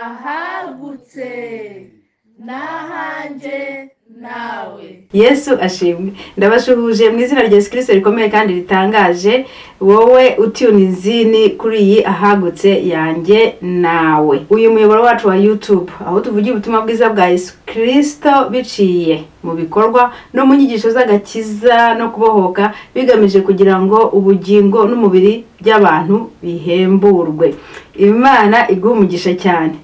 ahagutse n'ahanje nawe. Yesu ashimwe. Ndabashuhuje mu izina rya Yesu Kristo rikomeye kandi ritangaje, wowe utiyunizini kuri iyi ahagutse yanjye nawe. Uyu muyoboro wacu wa YouTube aho tuvugira ubutumwa bwiza bwa Yesu Kristo biciye mu bikorwa no mu nyigisho z'agakiza no kubohoka, bigamije kugira ngo ubugingo n'umubiri by'abantu bihemburwe. Imana iguha umugisha cyane.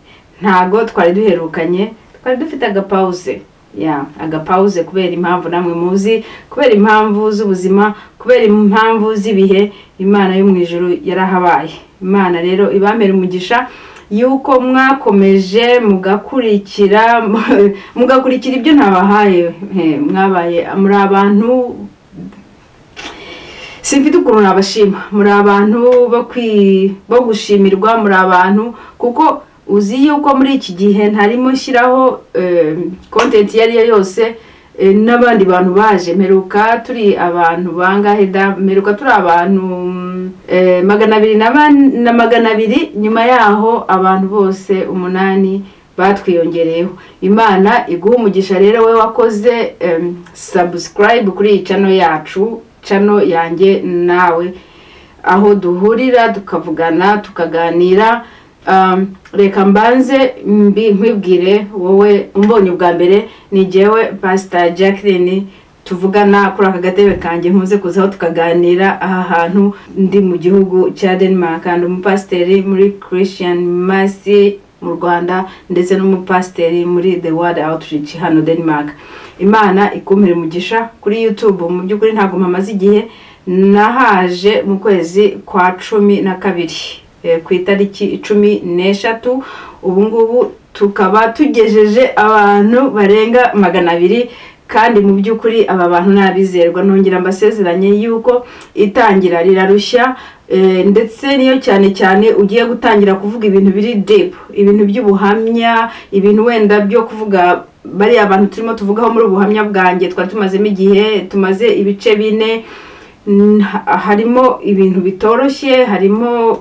Ntago twari duherukanye, twari dufite agapause. Agapause kubera impamvu namwe muzi, kubera impamvu z'ubuzima, kubera impamvu z'ibihe. Imana yo mu ijuru yarahabaye. Imana rero ibamere umugisha yuko mwakomeje mugakurikira ibyo ntabahaye. Mwabaye muri abantu simfite ukuntu nabashima, muri abantu bo gushimirwa, muri abantu kuko uzi yuko muri iki gihe ntarimo shyiraho content yari yose n'abandi bantu baje. Meruka turi abantu bangahe da? Meruka turi abantu 200 nyuma yaho abantu bose 8 batwiyongereyeho. Imana iguha umugisha rero we wakoze subscribe kuri iyi channel yacu, channel yanjye nawe, aho duhurira tukavugana tukaganira. Reka mbanze nkwibwire wowe umbonye ubwa mbere, ni jewe Pastor Jacqueline, tuvugana kuri aka gatebe kanjye nkuze kuzaho tukaganira aha hantu ndi mu gihugu cya Denmark, kandi umupasteri muri Christian Mercy mu Rwanda ndetse n'umupasteri muri The Word Outreach hano Denmark. Imana ikumpere umugisha kuri YouTube. Mu by'ukuri ntago mpamaze igihe, nahaje mu kwezi kwa 12 ku itariki 13. Ubu ngubu tukaba tugejeje abantu barenga 200, kandi mu by'ukuri aba bantu nabizerwa. Nongera mbasezeranye yuko itangira rirarushya, ndetse niyo cyane ugiye gutangira kuvuga ibintu biri deep, ibintu by'ubuhamya, ibintu wenda byo kuvuga bari abantu turimo tuvugaho muri ubuhamya bwanjye. Twari tumazemo igihe, tumaze ibice 4, harimo ibintu bitoroshye, harimo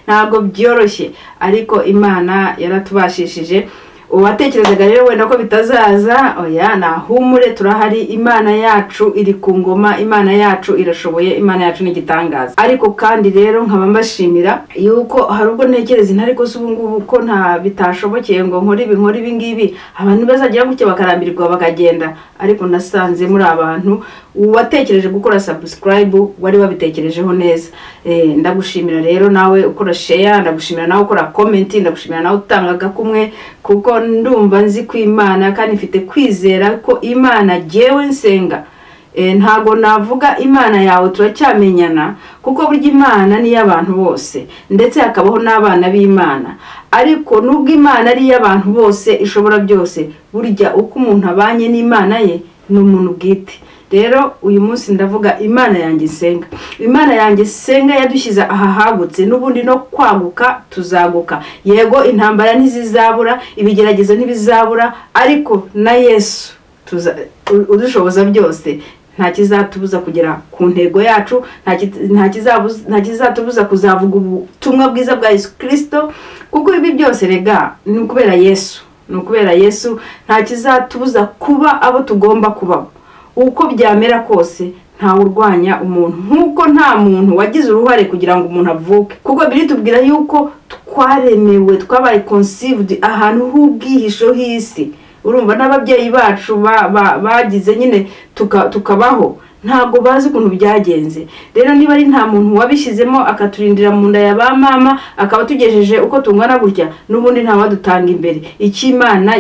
ntabwo byoroshye, ariko Imana yaratubashishije. Uwatekerezaga rero wenda ko bitazaza, oya nahumure, turahari. Imana yacu iri ku ngoma, Imana yacu irashoboye, Imana yacu ni igitangaza. Ariko kandi rero nkaba mbashimira yuko hari ubwo ntekereza ariko se ubu ngubu ko nta bitashobokeye ngo nkore ibi ngibi, abantu bazagira gutya bakarambirwa bakagenda. Ariko nasanze muri abantu uwatekereje gukora subscribe wari wabitekerejeho neza. Ndagushimira rero nawe ukora share, ndagushimira nawe ukora comment, ndagushimira nawe utangaga kumwe, kuko ndumva nzi ko Imana, kandi mfite kwizera ko Imana jewe nsenga. Ntago navuga Imana yawe turacyamenyana, kuko burya Imana ni y'abantu bose, ndetse hakabaho n'abana b'Imana. Ariko nubwo Imana ari y'abantu bose ishobora byose, burya uko umuntu abanye n'Imana ye ni umuntu bwite. Rero uyu munsi ndavuga Imana yanjye senga. Imana yanjye senga yadushyize aha hagutse, n'ubundi no kwaguka tuzaguka. Yego intambara ntizizabura, ibigeragezo ntibizabura, ariko na Yesu udushoboza byose. Nta kizatubuza kugera ku ntego yacu, nta kizatubuza kuzavuga ubutumwa bwiza bwa Yesu Kristo, kuko ibi byose rega ni ukubera Yesu. Ni ukubera Yesu, nta kizatubuza kuba abo tugomba kuba. Uko byamera kose nta urwanya umuntu, nkuko nta muntu wagize uruhare kugira ngo umuntu avuke, kuko biri tubwira yuko twaremewe, twabaye conceived ahantu h'ubwihisho h'isi. Urumva n'ababyeyi bacu bagize nyine tukabaho, ntabwo bazi ukuntu byagenze. Rero niba ari nta muntu wabishyizemo akaturindira mu nda ya ba mama, akaba tugejeje uko tungana gutya, n'ubundi nta wadutanga imbere. Iki Imana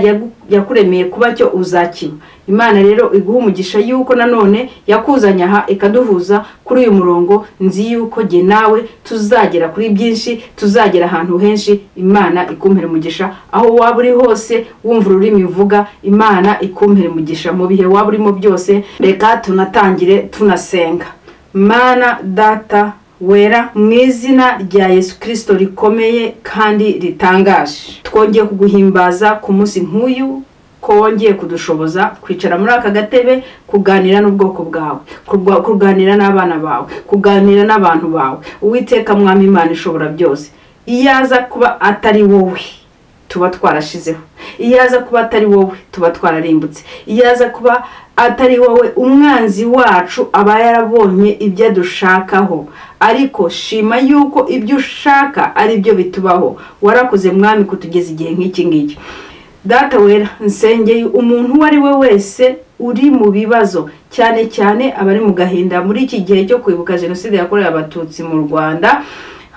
yakuremeye kuba cyo uzakiba. Imana rero iguha umugisha yuko nanone yakuzanya aha ikaduhuza kuri uyu murongo. Nzi yuko jye nawe tuzagera kuri byinshi, tuzagera ahantu henshi. Imana ikumpere umugisha aho waba uri hose wumva ururimi uvuga. Imana ikumpere umugisha mu bihe waba urimo byose. Reka tunatangire tunasenga. Mana Data wera, mu izina rya Yesu Kristo rikomeye kandi ritangaje, twongeye kuguhimbaza ku munsi nk'uyu, ko wongeye kudushoboza kwicara muri aka gatebe, kuganira n'ubwoko bwawe, kuganira n'abana bawe, kuganira n'abantu bawe. Uwiteka Mwami Imana ishobora byose, iyaza kuba atari wowe tuba twarashizeho, iyaza kuba atari wowe tuba twararimbutse, iyaza kuba atari wowe umwanzi wacu aba yarabonye ibyo dushakaho. Ariko shima yuko ibyo ushaka ari byo bitubaho. Warakoze mwami kutugeza igihe nk'iki ngiki. Data wera, nsengeye umuntu wari we wese uri mu bibazo, cyane cyane abari mu gahinda muri iki gihe cyo kwibuka jenoside yakorewe abatutsi mu Rwanda.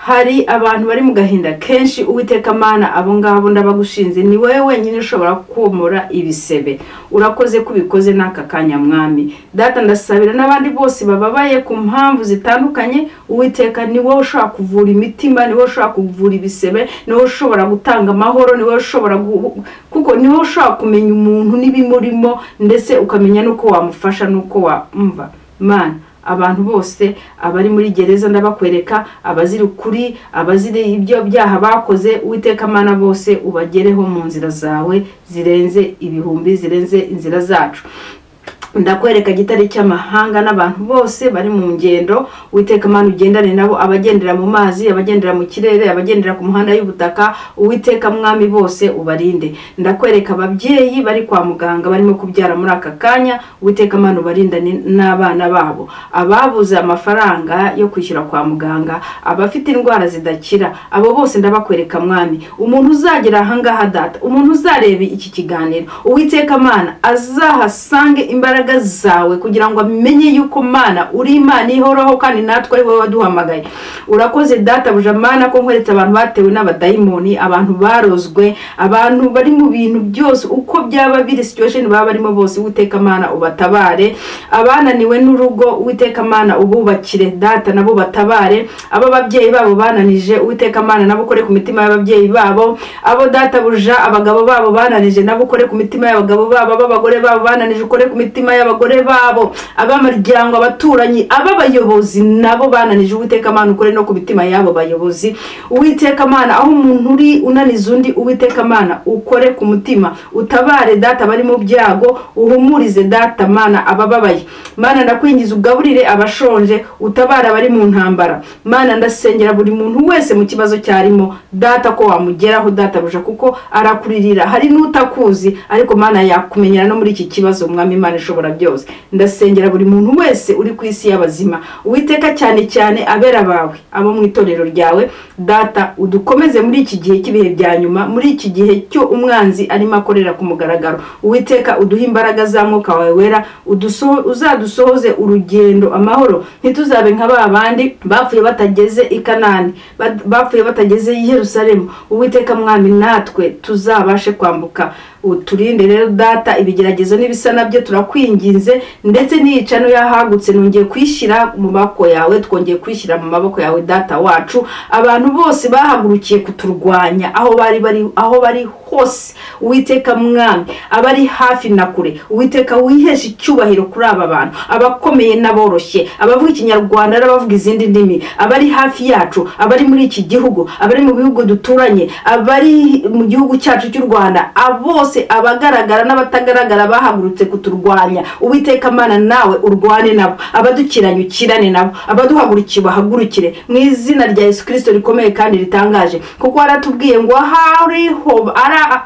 Hari abantu bari mu gahinda kenshi. Uwiteka Mana, abo ngabo ndabagushinze, ni wowe wenyine ushobora komora ibisebe. Urakoze kubikoze n'aka kanya mwami. Data ndasabira n'abandi bose bababaye ku mpamvu zitandukanye. Uwiteka ni wowe ushobora kuvura imitima, ni wowe ushobora kuvura ibisebe, ni wowe ushobora gutanga amahoro, ni wowe ushobora kuko ni wowe ushobora kumenya umuntu n'ibimurimo, ndetse ukamenya nuko wamufasha nuko wamva. Mana, abantu bose abari muri gereza ndabakwereka, abazira ukuri, abazira ibyo byaha bakoze. Uwiteka Mana, bose ubagereho mu nzira zawe zirenze ibihumbi, zirenze inzira zacu. Ndakwereka gitari cy'amahanga n'abantu bose bari mu ngendo. Uwiteka Mana, ugendane nabo, abagendera mu mazi, abagendera mu kirere, abagendera ku muhanda y'ubutaka. Uwiteka mwami, bose ubarinde. Ndakwereka ababyeyi bari kwa muganga barimo kubyara muri aka kanya. Uwiteka Mana, ubarinda n'abana babo, ababuze amafaranga yo kwishyura kwa muganga, abafite indwara zidakira, abo bose ndabakwereka mwami. Umuntu uzagera ahangaha Data, umuntu uzareba iki kiganiro, Uwiteka Mana azahasange imbaraga zawe kugira ngo amenye yuko Mana uri Imana ihoraho kandi natwe ari wowe waduhamagaye. Urakoze Data buja Mana ko nkweretse abantu batewe n'abadayimoni, abantu barozwe, abantu bari mu bintu byose uko byaba biri situation baba barimo bose. Uwiteka Mana ubatabare. Abananiwe n'urugo, Uwiteka Mana ububakire Data, nabo batabare. Abo babyeyi babo bananije, Uwiteka Mana nabo ukore ku mitima y'ababyeyi babo. Abo Data buja abagabo babo bananije, nabo ukore ku mitima y'abagabo babo. Abagore babo bananije, ukore ku mitima y'abagore babo. Abamaryango, abaturanyi, ababayobozi nabo bananije, Uwiteka Mana ukore no ku mitima y'abo bayobozi. Uwiteka Mana, aho umuntu uri unaniza undi, Uwiteka Mana ukore ku mutima, utabare Data bari mu byago, uhumurize Data Mana abababaye. Mana ndakwingiza ugaburire abashonje, utabara bari mu ntambara. Mana ndasengera buri muntu wese mu kibazo cyarimo Data ko wamugeraho Data buja, kuko arakuririra. Hari n'utakuzi ariko Mana yakumenyera no muri iki kibazo mwami Imana ishobora byose. Ndasengera buri muntu wese uri ku isi y'abazima, Uwiteka cyane cyane abera bawe, abo mu itorero ryawe Data, udukomeze muri iki gihe cy'ibihe bya nyuma, muri iki gihe cyo umwanzi arimo akorera ku mugaragaro. Uwiteka uduhe imbaraga za Mwuka wawe wera, uzadusohoze urugendo amahoro. Ntituzabe nka babandi bapfuye batageze i Kanani, bapfuye batageze i Yerusalemu. Uwiteka mwami, natwe tuzabashe kwambuka. Uturinde rero Data ibigeragezo n'ibisa nabyo turakwinginze, ndetse n'iyicano yahagutse nongeye kwishira mu maboko yawe, twongeye kwishira mu maboko yawe Data wacu. Abantu bose bahagurukiye kuturwanya aho bari hose, Uwiteka mwami, abari hafi na kure, Uwiteka wihesha icyubahiro kuri aba bantu, abakomeye n'aboroshye, abavuga ikinyarwanda n'abavuga izindi ndimi, abari hafi yacu, abari muri iki gihugu, abari mu bihugu duturanye, abari mu gihugu cyacu cy'u Rwanda, abose abagaragara n'abatagaragara bahagurutse kuturwanya. Uwiteka Mana nawe urwane nabo, abadukiranye ukirane nabo, abaduhagurukiye bahagurukire mu izina rya Yesu Kristo rikomeye kandi ritangaje. Kuko waratubwiye ngo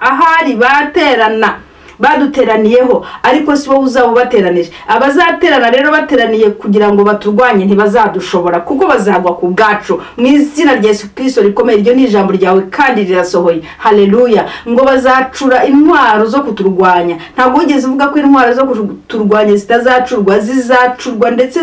ahari baterana baduteraniyeho, ariko si wowe uzaba ubateranije. Abazaterana rero bateraniye kugira ngo baturwanye ntibazadushobora, kuko bazagwa ku bwacu mu izina rya Yesu Kristo rikomeye. Iryo ni ijambo ryawe kandi rirasohoye. Haleluya. Ngo bazacura intwaro zo kuturwanya. Ntabwo wigeze uvuga ko intwaro zo kuturwanya zitazacurwa, zizacurwa ndetse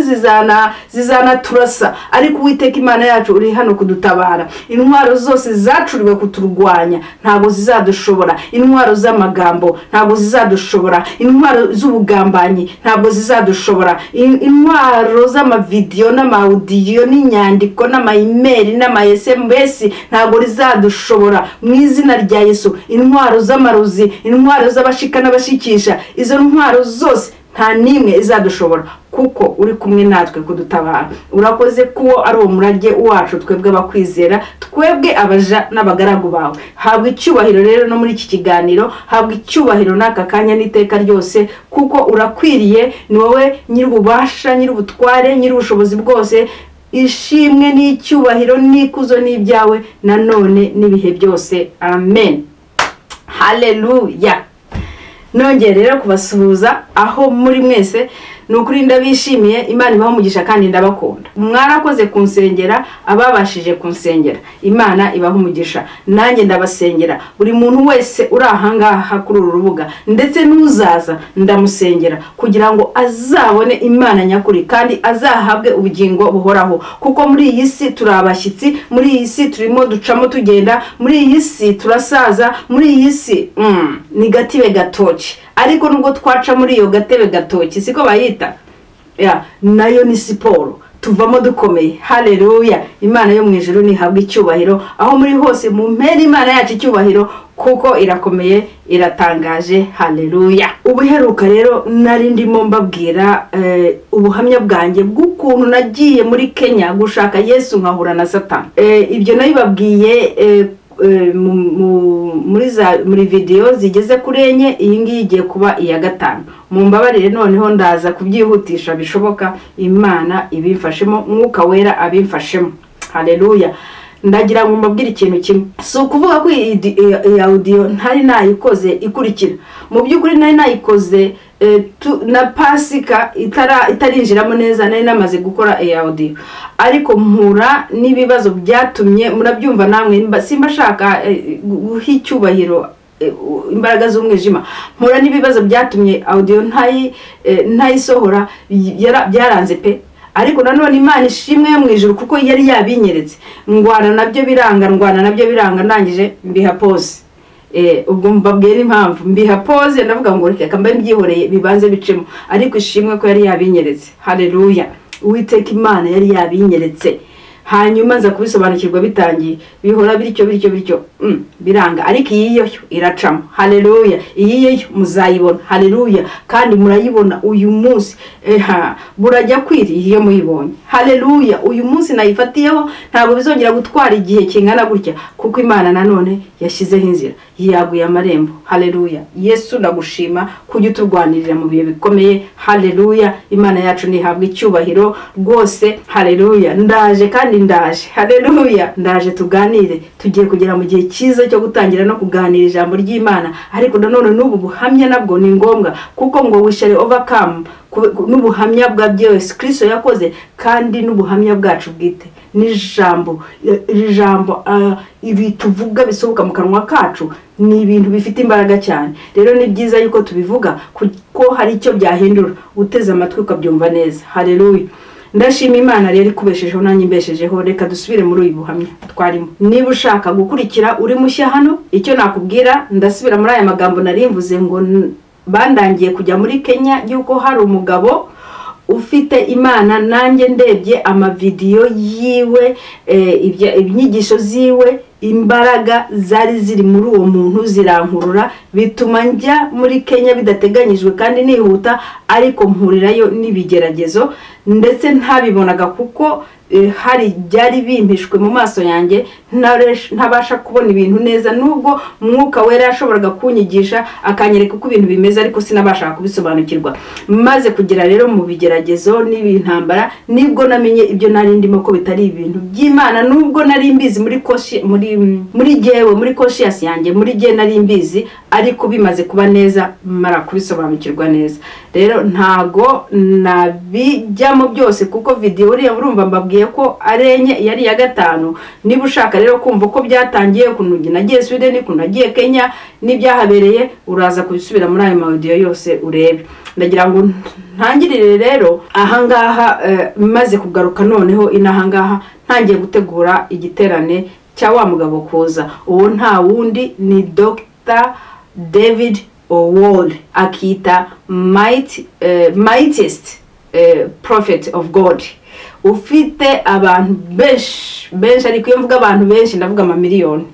zizanaturasa. Ariko Uwiteka Imana yacu uri hano kudutabara. Intwaro zose zacuriwe kuturwanya ntabwo zizadushobora. Intwaro z'amagambo ntabwo zizadushobora, intwaro z'ubugambanyi ntabwo zizadushobora, intwaro z'amavideo n'amaudio n'inyandiko n'ama-email n'ama-SMS ntabwo rizadushobora mu izina rya Yesu. Intwaro z'amarozi, intwaro z'abashika n'abashikisha, izo ntwaro zose nta nimwe izadushobora, kuko uri kumwe natwe kudutabara. Urakoze kuwo ari umurage wacu twebwe abakwizera, twebwe abaja n'abagaragu bawe. Habwa icyubahiro rero no muri iki kiganiro, habwa icyubahiro n'aka kanya n'iteka ryose, kuko urakwiriye. Ni wowe nyir'ububasha, nyir'ubutware, nyir'ubushobozi bwose. ishimwe n'icyubahiro n'ikuzo n'ibyawe nanone n'ibihe byose. Amen. Haleluya. Nongeye rero kubasuhuza aho muri mwese, nukuri ndabishimiye, Imana ibaha umugisha kandi ndabakunda. Mwarakoze kunsengera, ababashije kunsengera, Imana ibaha umugisha. Nanjye ndabasengera buri muntu wese uri ahangaha kuri uru rubuga, ndetse n'uzaza ndamusengera kugira ngo azabone Imana nyakuri kandi azahabwe ubugingo buhoraho. Kuko muri iyi si turabashyitsi, muri iyi si turimo ducamo tugenda, muri iyi si turasaza, muri iyi si ni gatebe gatoki. Ariko nubwo twaca muri iyo gatebe gatoki, siko bayita, nayo ni siporo, tuvamo dukomeye. Haleluya. Imana yo mu ijuru nihabwe icyubahiro, aho muri hose mu mpera Imana yacu icyubahiro, kuko irakomeye, iratangaje. Haleluya. Ubuheruka rero nari ndimo mbabwira ubuhamya bwanjye bw'ukuntu nagiye muri Kenya gushaka Yesu nkahura na Satani. Ibyo nabibabwiye muri video zigeze kuri enye, iyi ngiyi igiye kuba iya gatanu. Mumbabarire noneho ndaza kubyihutisha bishoboka, Imana ibimfashemo, Mwuka Wera abimfashemo. Haleluya. Ndagira ngo mbabwire ikintu kimwe, si ukuvuga ko iyi audio ntari nayikoze ikurikira. Mu by'ukuri nari nayikoze na Pasika itarinjiramo neza, nari namaze gukora iyi audio, ariko mpura n'ibibazo byatumye, murabyumva namwe, simba shaka guha icyubahiro imbaraga z'umwijima, mpura n'ibibazo byatumye audio ntayisohora, byaranze pe. Ariko nanone Imana ishimwe yo mu ijuru, kuko yari yabinyeretse. Ndwana nabyo biranga, ndangije mbiha pause. Ubwo mbabwira impamvu mbiha pause, ndavuga ngo reka mbe mbyihoreye bibanze bicemo, ariko ishimwe ko yari yabinyeretse. Haleluya. Uwiteka Imana yari yabinyeretse, hanyuma nza kubisobanukirwa bitangiye, bihora bityo biranga, ariko iyi yo iracamo. Haleluya. Iyi yo muzayibona. Haleluya. Kandi murayibona uyu munsi, burajya kwiri iyo muyibonye. Haleluya. Uyu munsi nayifatiyeho, ntabwo bizongera gutwara igihe kingana gutya, kuko Imana nanone yashyizeho inzira, yaguye amarembo. Haleluya. Yesu ndagushima kujya uturwanirira mu bihe bikomeye. Haleluya. Imana yacu nihabwe icyubahiro rwose. Haleluya. Ndaje kandi ndaje. Haleluya. Ndaje tuganire, tugiye kugera mu gihe cyiza cyo gutangira no kuganira ijambo ry'Imana. Ariko nanone n'ubu buhamya nabwo ni ngombwa, kuko ngo we shall overcome, n'ubuhamya bwa byose Kristo yakoze, kandi n'ubuhamya bwacu bwite n'ijambo. Ibi tuvuga bisohoka mu kanwa kacu ni ibintu bifite imbaraga cyane. Rero ni byiza yuko tubivuga, kuko hari icyo byahindura uteze amatwi ukabyumva neza. Haleluya. Ndashima Imana rero ikubeshejeho nanjye mbeshejeho. Reka dusubire muri uyu buhamya twarimo. Niba ushaka gukurikira uri mushya hano, icyo nakubwira, ndasubira muri aya magambo narimvuze ngo bandangiye kujya muri Kenya, yuko hari umugabo ufite Imana. Nanjye ndebye amavideyo yiwe, inyigisho ziwe, imbaraga zari ziri muri uwo muntu zirankurura, bituma njya muri Kenya bidateganyijwe kandi nihuta, ariko mpurirayo n'ibigeragezo, ndetse ntabibonaga kuko hari byari bimpishwe mu maso yanjye, ntabasha kubona ibintu neza. Nubwo Mwuka Wera yashoboraga kunyigisha akanyereka uko ibintu bimeze, ariko sinabasha kubisobanukirwa. Maze kugira rero mu bigeragezo n'ibintambara, nibwo namenye ibyo nari ndimo ko bitari ibintu by'Imana. Nubwo nari mbizi muri conscience yanjye, muri gihe nari mbizi, ariko bimaze kuba neza mara kubisobanukirwa neza. Rero ntago nabijyamo byose, kuko video uriya urumva mbabwiye ko arenye yari ya gatanu. Niba ushaka rero kumva uko byatangiye, ukuntu nagiye Sweden, ukuntu nagiye Kenya n'ibyahabereye, uraza kubisubira muri ayo audio yose urebe. Ndagira ngo ntangirire rero ahangaha, maze kugaruka noneho inahangaha, ntangiye gutegura igiterane cya wa mugabo kuza. Uwo nta wundi ni Dr. David Owol, akita mightiest prophet of God. Ufite abantu benshi, ariko iyo mvuga abantu benshi ndavuga amamiliyoni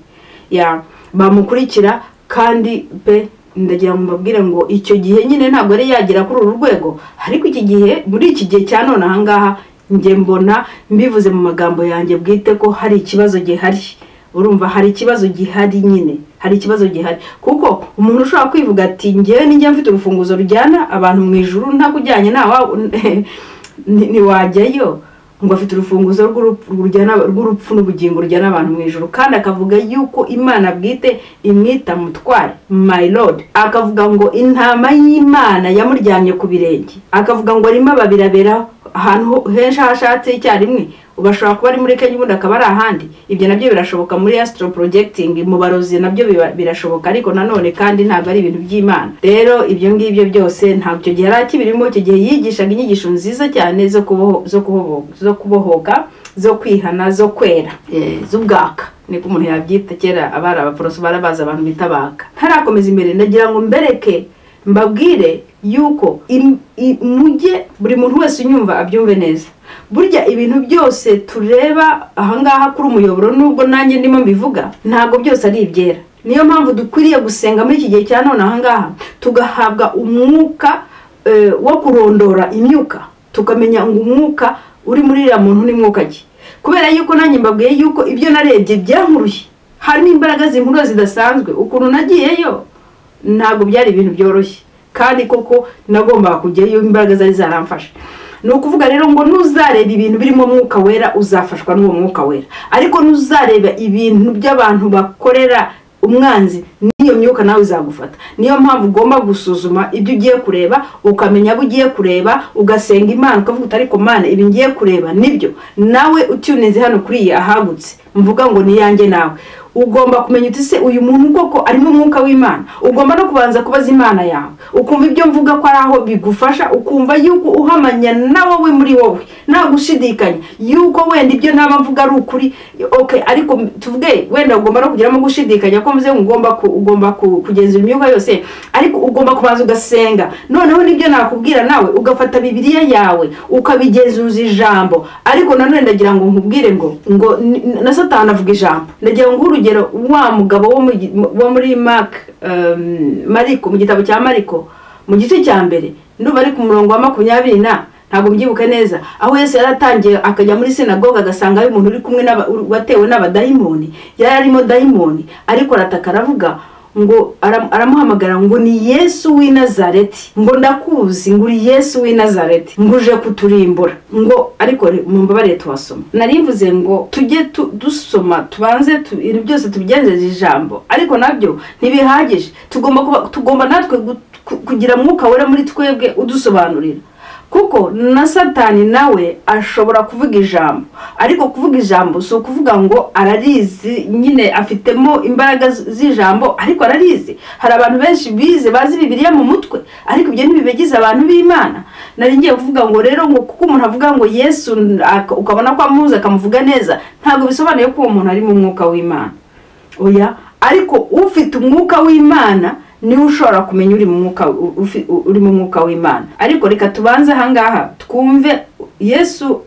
bamukurikira. Kandi pe ndagira ngo mbabwire ngo icyo gihe nyine ntabwo ari yagera kuri uru rwego, ariko iki gihe, muri iki gihe cya none ahangaha, nge mbona mbivuze mu magambo yanjye bwite ko hari ikibazo gihari. Urumva hari ikibazo gihari nyine, hari ikibazo gihari, kuko umuntu ushobora kwivuga ati ngewe ninjye mfite urufunguzo rujyana abantu mu ijuru, ntakujyanye nawe ni wajyayo. ngo afite urufunguzo rw'urupfu n'ubugingo rujyana abantu mu ijuru, kandi akavuga yuko Imana bwite imwita mutware, my lord. Akavuga ngo intama y'Imana yamuryamye ku birenge, akavuga ngo arimo babirabera ahantu henshi hashatse icyarimwe. Ubashobora kuba ari muri Kenya ubundi akaba ari ahandi. Ibyo nabyo birashoboka muri astro projecting, mu barozi nabyo birashoboka, ariko nanone kandi ntabwo ari ibintu by'Imana. Rero ibyo ngibyo byose ntabyo gihe arakibirimo. Icyo gihe yigishaga inyigisho nziza cyane zo kubohoka, zo kwihana, zo kwera, z'ubwaka, niko umuntu yabyita. Kera abari abaporoso barabaza abantu bitabaka. Ntarakomeza imbere ndagira ngo mbereke mbabwire yuko mujye buri muntu wese unyumva abyumve neza. Burya ibintu byose tureba ahangaha kuri umuyoboro, nubwo nanjye ndimo mbivuga, ntabwo byose ari ibyera. Niyo mpamvu dukwiriye gusenga muri iki gihe cya none ahangaha, tugahabwa umwuka wo kurondora imyuka, tukamenya ngo umwuka uri muri iriya muntu ni mwuka ki. Kubera yuko nanjye mbabwiye yuko ibyo narebye byankuruye, harimo imbaraga zinkuru zidasanzwe. Ukuntu nagiyeyo ntabwo byari ibintu byoroshye, kandi koko nagombaga kujyayo, imbaraga zari zaramfashe. Ni ukuvuga rero ngo nuzareba ibintu birimo mwuka wera uzafashwa n'uwo mwuka wera, ariko nuzareba ibintu by'abantu bakorera umwanzi, niyo myuka nawe izagufata. Niyo mpamvu ugomba gusuzuma ibyo ugiye kureba, ukamenya abo ugiye kureba, ugasenga Imana ukavuga ariko Mana ibi ngiye kureba nibyo. Nawe utuneze hano kuri iyi ahagutse mvuga ngo ni yanjye nawe, ugomba kumenya uti se uyu muntu koko arimo umwuka w'Imana. Ugomba no kubanza kubaza Imana yawe, ukumva ibyo mvuga ko ari aho bigufasha, ukumva yuko uhamanya na wowe muri wowe nta gushidikanya yuko wenda ibyo ntaba mvuga ari ukuri. Okay, ariko tuvuge wenda ugomba no kugiramo gushidikanya ko mvuze ugomba kugenzura imyuka yose, ariko ugomba kubanza ugasenga. Noneho nibyo nakubwira nawe ugafata Bibiliya yawe ukabigenzuza ijambo. Ariko nanone ndagira ngo nkubwire ngo na Satani avuga ijambo. Ndagira ngo urugero wa mugabo wo muri Mariko, mu gitabo cya Mariko mu gice cya mbere, ndumva ari ku murongo wa 20 ntabwo mbyibuka neza, aho Yesu yaratangiye akajya muri sinagoga agasanga ari umuntu uri kumwe watewe n'abadayimoni. Yari arimo dayimoni, ariko arataka aravuga ngo aramuhamagara ngo ni Yesu w'i Nazareti, ngo ndakuzi, ngo uri Yesu w'i Nazareti, nguje kuturimbura. Ngo ariko mumbabarire tuwasoma, narimvuze ngo tujye dusoma, tubanze ibintu byose tubigenzeze ijambo, ariko nabyo ntibihagije. Tugomba natwe kugira mwuka wera muri twebwe udusobanurira, kuko na Satani nawe ashobora kuvuga ijambo, ariko kuvuga ijambo so kuvuga ngo ararizi, nyine afitemo imbaraga z'ijambo, ariko ararizi. Hari abantu benshi bize bazi Bibiliya mu mutwe, ariko ibyo ntibibegize abantu b'Imana. Nari ngiye kuvuga ngo rero ngo kuko umuntu avuga ngo Yesu ukabona ko amuzi akamuvuga neza, ntabwo bisobanuye ko uwo muntu ari mu mwuka w'Imana. Oya, ariko ufite umwuka w'Imana ni ushobora kumenya uri mu mwuka w'Imana. Ariko reka tubanze ahangaha twumve Yesu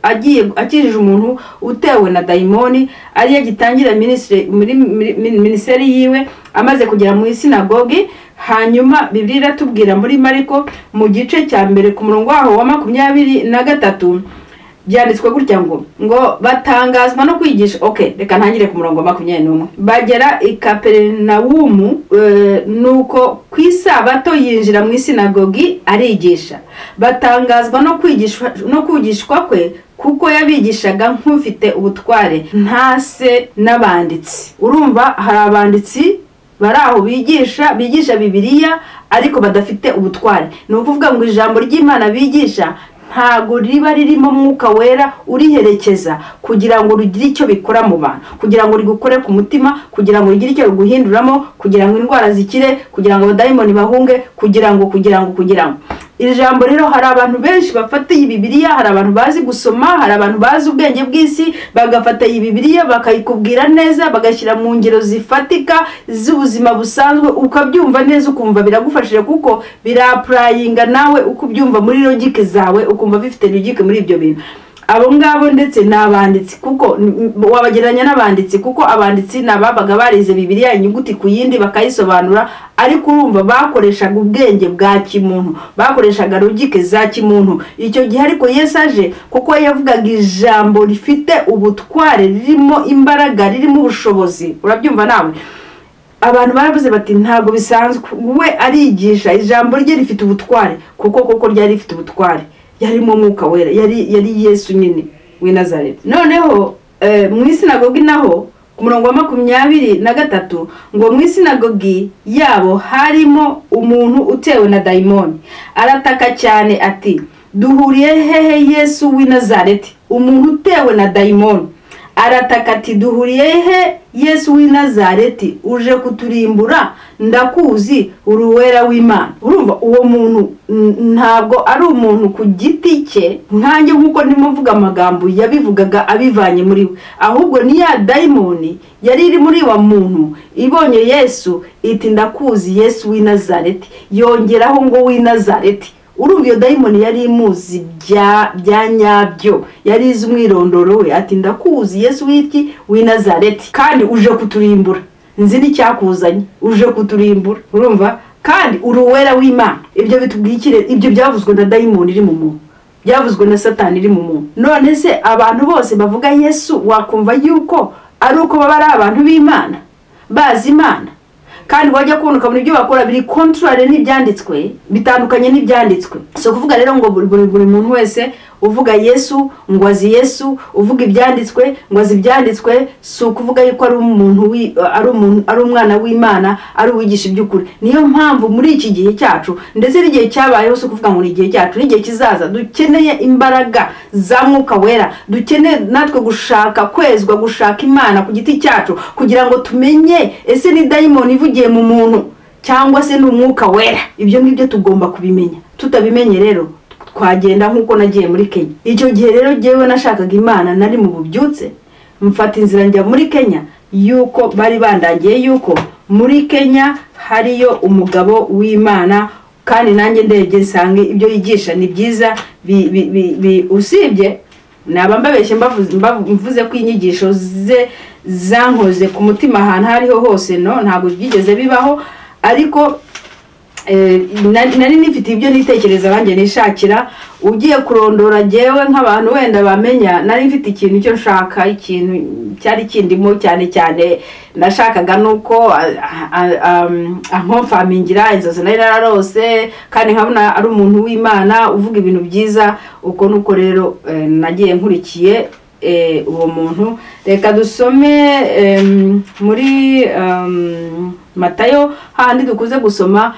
akijije umuntu utewe na dayimoni, ari yagitangira ministeri yiwe amaze kugera mu sinagogi. Hanyuma Bibiliya iratubwira muri Mariko mu gice cya mbere ku murongo waho wa 23 byanditswe gutya ngo batangazwa no kwigisha. Okay, reka ntangire ku murongo wa 21. Bagera i Kaperinawumu, nuko ku isabato yinjira mu sinagogi arigisha. Batangazwa no kwigishwa kwe, kuko yabigishaga nk'ufite ubutware, ntase n'abanditsi. Urumva hari abanditsi baraho bigisha Bibiliya ariko badafite ubutware. Ni ukuvuga ngo ijambo ry'Imana bigisha ntago riba ririmo mwuka wera uriherekeza kugira ngo rugire icyo bikora mu bantu, kugira ngo rigukore ku mutima, kugira ngo rigire icyo ruguhinduramo, kugira ngo indwara zikire, kugira ngo abadayimoni bahunge, kugira ngo iri jambo rero hari abantu benshi bafata iyi Bibiliya, hari abantu bazi gusoma, hari abantu bazi ubwenge bw'isi, bagafata iyi Bibiliya bakayikubwira neza, bagashyira mu ngero zifatika z'ubuzima busanzwe, ukabyumva neza, ukumva biragufashije kuko biraprayinga nawe uko ubyumva muri logique zawe, ukumva bifite logique muri ibyo bintu. Abo ngabo ndetse n'abanditsi, kuko wabageranya n'abanditsi, kuko abanditsi nababaga barize Bibiliya inyuguti ku yindi bakayisobanura, ariko urumva bakoreshaga ubwenge bwa kimuntu, bakoreshaga logique za kimuntu. Icyo gihe ariko Yesu aje, kuko yavugaga ijambo rifite ubutware, ririmo imbaraga, ririmo ubushobozi. Urabyumva nawe? Abantu baravuze bati ntago bisanzwe, we arigisha ijambo rye rifite ubutware, kuko ryari rifite ubutware, yarimo mwuka wera, yari Yesu nyine. w'i Nazareti. Noneho mu isinagogi naho ku murongo wa 23 ngo mu isinagogi yabo harimo umuntu utewe na dayimoni, arataka cyane ati, duhuriye hehe Yesu w'i Nazareti? Umuntu utewe na dayimoni arataka ati, duhuriye he Yesu w'i Nazareti, uje kuturimbura? Ndakuzi, uruwera w'Imana. Urumva uwo muntu ntabwo ari umuntu ku giti cye nkanjye nkuko ndimo mvuga amagambo yabivugaga abivanye muri we, ahubwo ni ya daimoni yari iri muri wa muntu ibonye Yesu iti, ndakuzi Yesu w'i Nazareti, yongeraho ngo w'i Nazareti. Urumva iyo daimoni yari imuzi bya nyabyo, yari izi umwirondoro we, ati ndakuzi Yesu w'i Nazareti, kandi uje kuturimbura. Nzi n'icyakuzanye, uje kuturimbura. Urumva, kandi uruwera w'Imana. Ibyo bitubwikire, ibyo byavuzwe na daimoni iri mu muntu, byavuzwe na Satani iri mu muntu. None se abantu bose bavuga Yesu wakumva yuko ari uko baba ari abantu b'Imana, bazi Imana? Kandi wajya kubona ukabona ibyo bakora biri contrary n'ibyanditswe, bitandukanye n'ibyanditswe. So kuvuga rero ngo buri muntu wese uvuga Yesu ngo azi Yesu, uvuga ibyanditswe ngo azi ibyanditswe, so kuvuga yuko ari umuntu ari umwana w'Imana, ari uwigisha iby'ukuri. Niyo mpamvu muri iki gihe cyacu ndetse n'igihe cyabayeho, so kuvuga ngo igihe cyacu n'igihe kizaza, dukeneye imbaraga za Mwuka Wera, dukeneye natwe gushaka kwezwa, gushaka Imana ku giti cyacu, kugira ngo tumenye ese ni daimoni ivugiye mu muntu cyangwa se n'Umwuka Wera. Ibyo ngibyo tugomba kubimenya. Tutabimenye rero twagenda nkuko nagiye muri Kenya. Icyo gihe rero jewe nashakaga Imana, nari mu bubyutse, mfata inzira njya muri Kenya, yuko bari bandangiye yuko muri Kenya hariyo umugabo w'Imana, kandi nanjye ndege sange ibyo yigisha ni byiza, usibye naba mbabeshye mvuze ko inyigisho ze zankoze ku mutima ahantu hariho hose, no ntabwo byigeze bibaho. Ariko nari nifite ibyo nitekereza banjye nishakira. Ugiye kurondora jewe nk'abantu wenda bamenya, nari mfite ikintu cyo nshaka, ikintu cyari kindimo cyane nashakaga nuko ankomfamingira inzozi nari nararose, kandi nkabona ari umuntu w'Imana uvuga ibintu byiza. Uko nuko rero nagiye nkurikiye uwo muntu. Reka dusome muri Matayo handi dukuze gusoma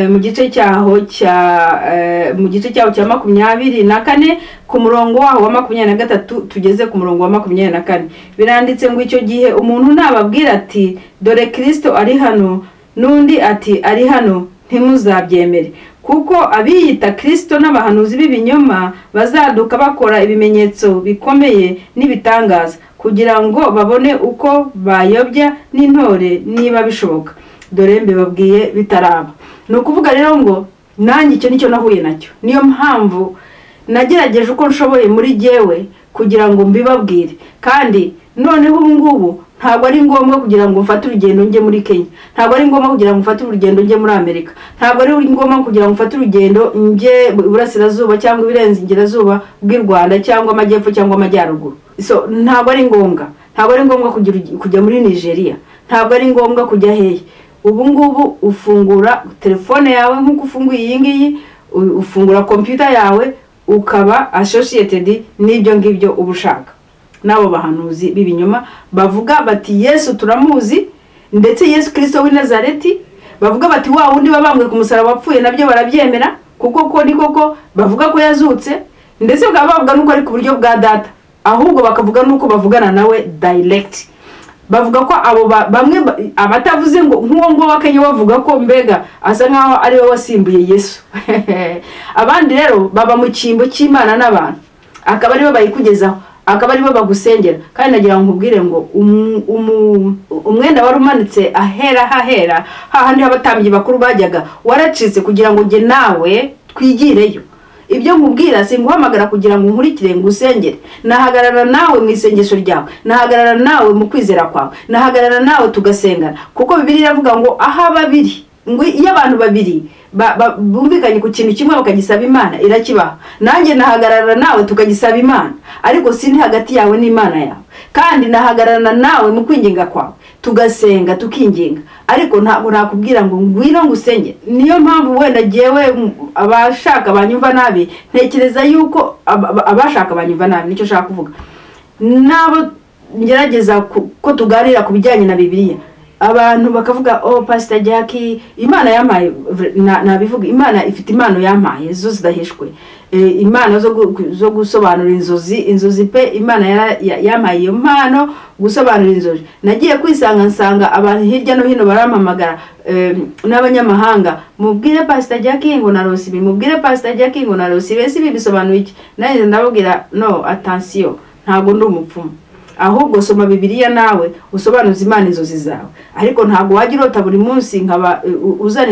mu gice cyaho cya 24 ku murongo waho wa 23 tugeze ku murongo wa 24. Biranditse ngo icyo gihe umuntu nababwira ati, dore Kristo ari hano, nundi ati ari hano, ntimuzabyemere. Kuko abiyita Kristo n'abahanuzi b'ibinyoma bazaduka bakora ibimenyetso bikomeye n'ibitangaza, kugira ngo babone uko bayobya n'intore niba bishoboka. Dore mbibabwiye bitaraba. Ni ukuvuga rero ngo nanjye icyo nicyo nahuye nacyo. Niyo mpamvu nagerageje uko nshoboye muri jewe kugira ngo mbibabwire. Kandi noneho ubu ngubu ntabwo ari ngombwa kugira ngo mfate urugendo nje muri Kenya, ntabwo ari ngombwa kugira ngo mfate urugendo nje muri Amerika, ntabwo ari ngombwa kugira ngo mfate urugendo nje Burasirazuba cyangwa ibirenze Ingerazuba bw'u Rwanda cyangwa Amajyepfo cyangwa Amajyaruguru. So ntabwo ari ngombwa kujya muri Nigeria, ntabwo ari ngombwa kujya hehe. Ubu ngubu ufungura telefone yawe nkuko ufunguye iyi ngiyi, ufungura computer yawe ukaba associated n'ibyo ngibyo ubushaka. Nabo bahanuzi b'ibinyoma bavuga bati Yesu turamuzi, ndetse Yesu Kristo w'i Nazareti, bavuga bati wa wundi babambwe ku musaraba wapfuye, nabyo barabyemera kuko ko ni koko bavuga ko yazutse, ndetse bavuga nuko ari ku buryo bwa data, ahubwo bakavuga nuko bavugana nawe direct. Bavuga ko abo bamwe abatavuze ngo nk'uwo wa Kenya bavuga ko mbega asa nkaho ari we wasimbuye Yesu. Abandi rero baba mu cyimbo cy'Imana n'abantu, akaba ari bo bayikugezaho, akaba ari bo bagusengera. Kandi nagira ngo nkubwire ngo umwenda wari umanitse ahera hahandi abatambyi bakuru bajyaga waracitse, kugira ngo nge nawe twigireyo. Ibyo nkubwira singuhamagara kugira ngo nkurikire ngo usengere. Nahagarara nawe mu isengesho ryawe, nahagarara nawe mu kwizera kwawe, nahagarara nawe tugasengana. Kuko Bibiliya iravuga ngo aha babiri, ngo iyo abantu babiri bumvikanye ku kintu kimwe bakagisaba Imana irakibaha. Nanjye nahagarara nawe tukagisaba Imana, ariko sindi hagati yawe n'Imana yawe. Kandi nahagararana nawe mu kwinginga kwawe, tugasenga tukinginga, ariko ntabwo nakubwira ngo ngwino ngusenge. Niyo mpamvu wenda jewe abashaka banyumva nabi, ntekereza yuko abashaka banyumva nabi, nicyo shaka kuvuga. nabo ngerageza ko tuganira ku bijyanye na Bibiliya, abantu bakavuga Pastor Jackie Imana yampaye, nabivuga Imana ifite impano yampaye zo zidahishwe, impano zo gusobanura inzozi pe Imana yampaye iyo mpano gusobanura inzozi. Nagiye kwisanga nsanga abantu hirya no hino barampamagara n'abanyamahanga, mubwire Pastor Jackie ngo narose ibi, mubwire Pastor Jackie ngo narose ibi, ibi bisobanuye iki? Naje ndababwira no attention, ntago ndi umupfumu, ahubwo soma Bibiliya nawe usobanuza Imana inzozi zawe, ariko ntago wagira urota buri munsi nkaba uzana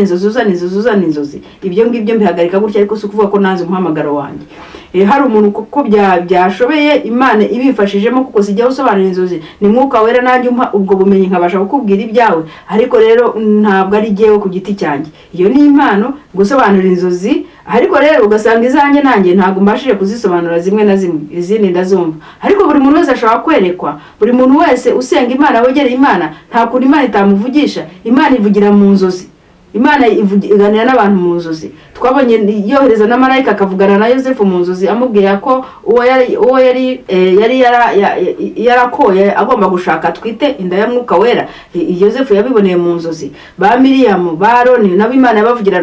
inzozi. Ibyo ngibyo mbihagarika gutya, ariko si kuvuga ko nanze umuhamagaro wanjye. Hari umuntu ko byashobeye Imana ibifashijemo, kuko sijya usobanura inzozi, ni Mwuka Wera nanjye ubwo bumenyi nkabasha kukubwira ibyawe, ariko rero ntabwo ari jyewe ku giti cyanjye. Iyo ni impano gusobanura inzozi, ariko rero ugasanga izanjye nanjye ntago mbashije kuzisobanura zimwe na zimwe, izindi ndazumva. Ariko buri muntu wese ashobora kwerekwa, buri muntu wese usenga Imana, wegereye Imana, nta kuntu Imana itamuvugisha. Imana ivugira mu nzozi, Imana iganira n'abantu mu nzozi. Twabonye yohereza na marayika akavugana na Yosefu mu nzozi, amubwira ko uwo yari yarakoye agomba gushaka twite inda ya Mwuka Wera. Yosefu yabiboneye mu nzozi. Ba Miriam, ba Aroni nabo Imana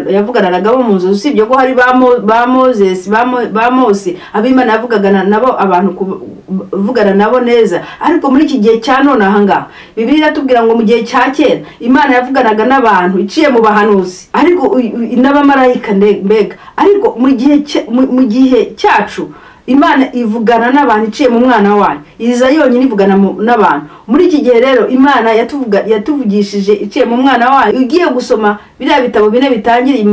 yavuganaga bo mu nzozi, usibye ko hari ba Moses, ba Mose, ab'Imana yavugaga nabo abantu kuvugana nabo neza. Ariko muri iki gihe cya none ahangaha Bibiliya iratubwira ngo mu gihe cya kera Imana yavuganaga n'abantu iciye mu bahanuzi, ariko n'abamarayika mbega. Ariko mu gihe cyacu Imana ivugana n'abantu iciye mu mwana wayo, iza yonyine ivugana n'abantu. Muri iki gihe rero Imana yatuvugishije iciye mu mwana wayo. Ugiye gusoma biriya bitabo bine bitangiriye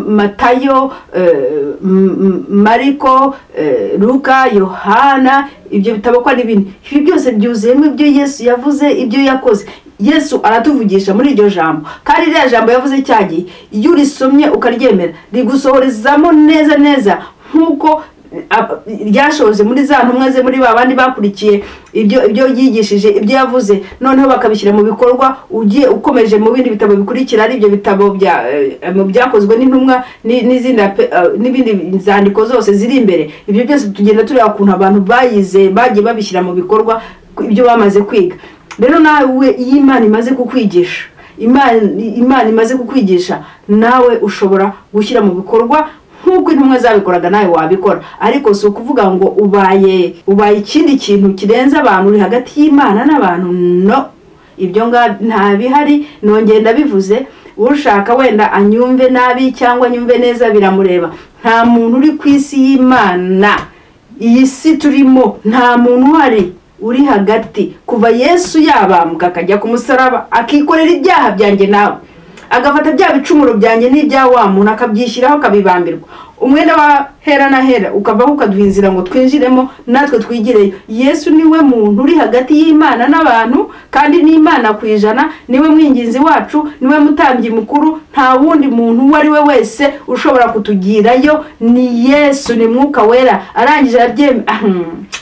Matayo, Mariko, Luka, Yohana, ibyo bitabo ko ari bine, ibi byose byuzuyemo ibyo Yesu yavuze, ibyo yakoze. Yesu aratuvugisha muri iryo jambo, kandi iriya jambo yavuze cyagiye, iyo urisomye ukaryemera rigusohorezamo neza nkuko ryashoje muri za ntumwa ze, muri babandi bakurikiye ibyo yigishije, ibyo yavuze, noneho bakabishyira mu bikorwa. Ugiye ukomeje mu bindi bitabo bikurikira, ari ibyo bitabo byakozwe n'intumwa n'ibindi zandiko zose ziri imbere, ibyo byose tugenda tureba ukuntu abantu bagiye babishyira mu bikorwa ibyo bamaze kwiga. Rero nawe iyo Imana imaze kukwigisha, Imana imaze kukwigisha, nawe ushobora gushyira mu bikorwa nkuko intumwa zabikoraga, nawe wabikora. Ariko si ukuvuga ngo ubaye ikindi kintu kirenze abantu, uri hagati y'Imana n'abantu. No, ibyo nta bihari. Nongeye ndabivuze, ushaka wenda anyumve nabi cyangwa anyumve neza biramureba. Nta muntu uri ku isi y'Imana, iyi si turimo, nta muntu uhari uri hagati. Kuva Yesu yabambwa akajya ku musaraba akikorera ibyaha byanjye nawe, agafata bya bicumuro byanjye n'ibya wa muntu akabyishyiraho akabibambirwa, umwenda wa hera na hera ukavaho ukaduha inzira ngo twinjiremo natwe twigireyo. Yesu niwe muntu uri hagati y'Imana n'abantu, kandi n'Imana kwijana, niwe mwinginzi wacu, niwe mutambyi mukuru. Nta wundi muntu uwo ari we wese ushobora kutugirayo, ni Yesu, ni Mwuka Wera. Arangije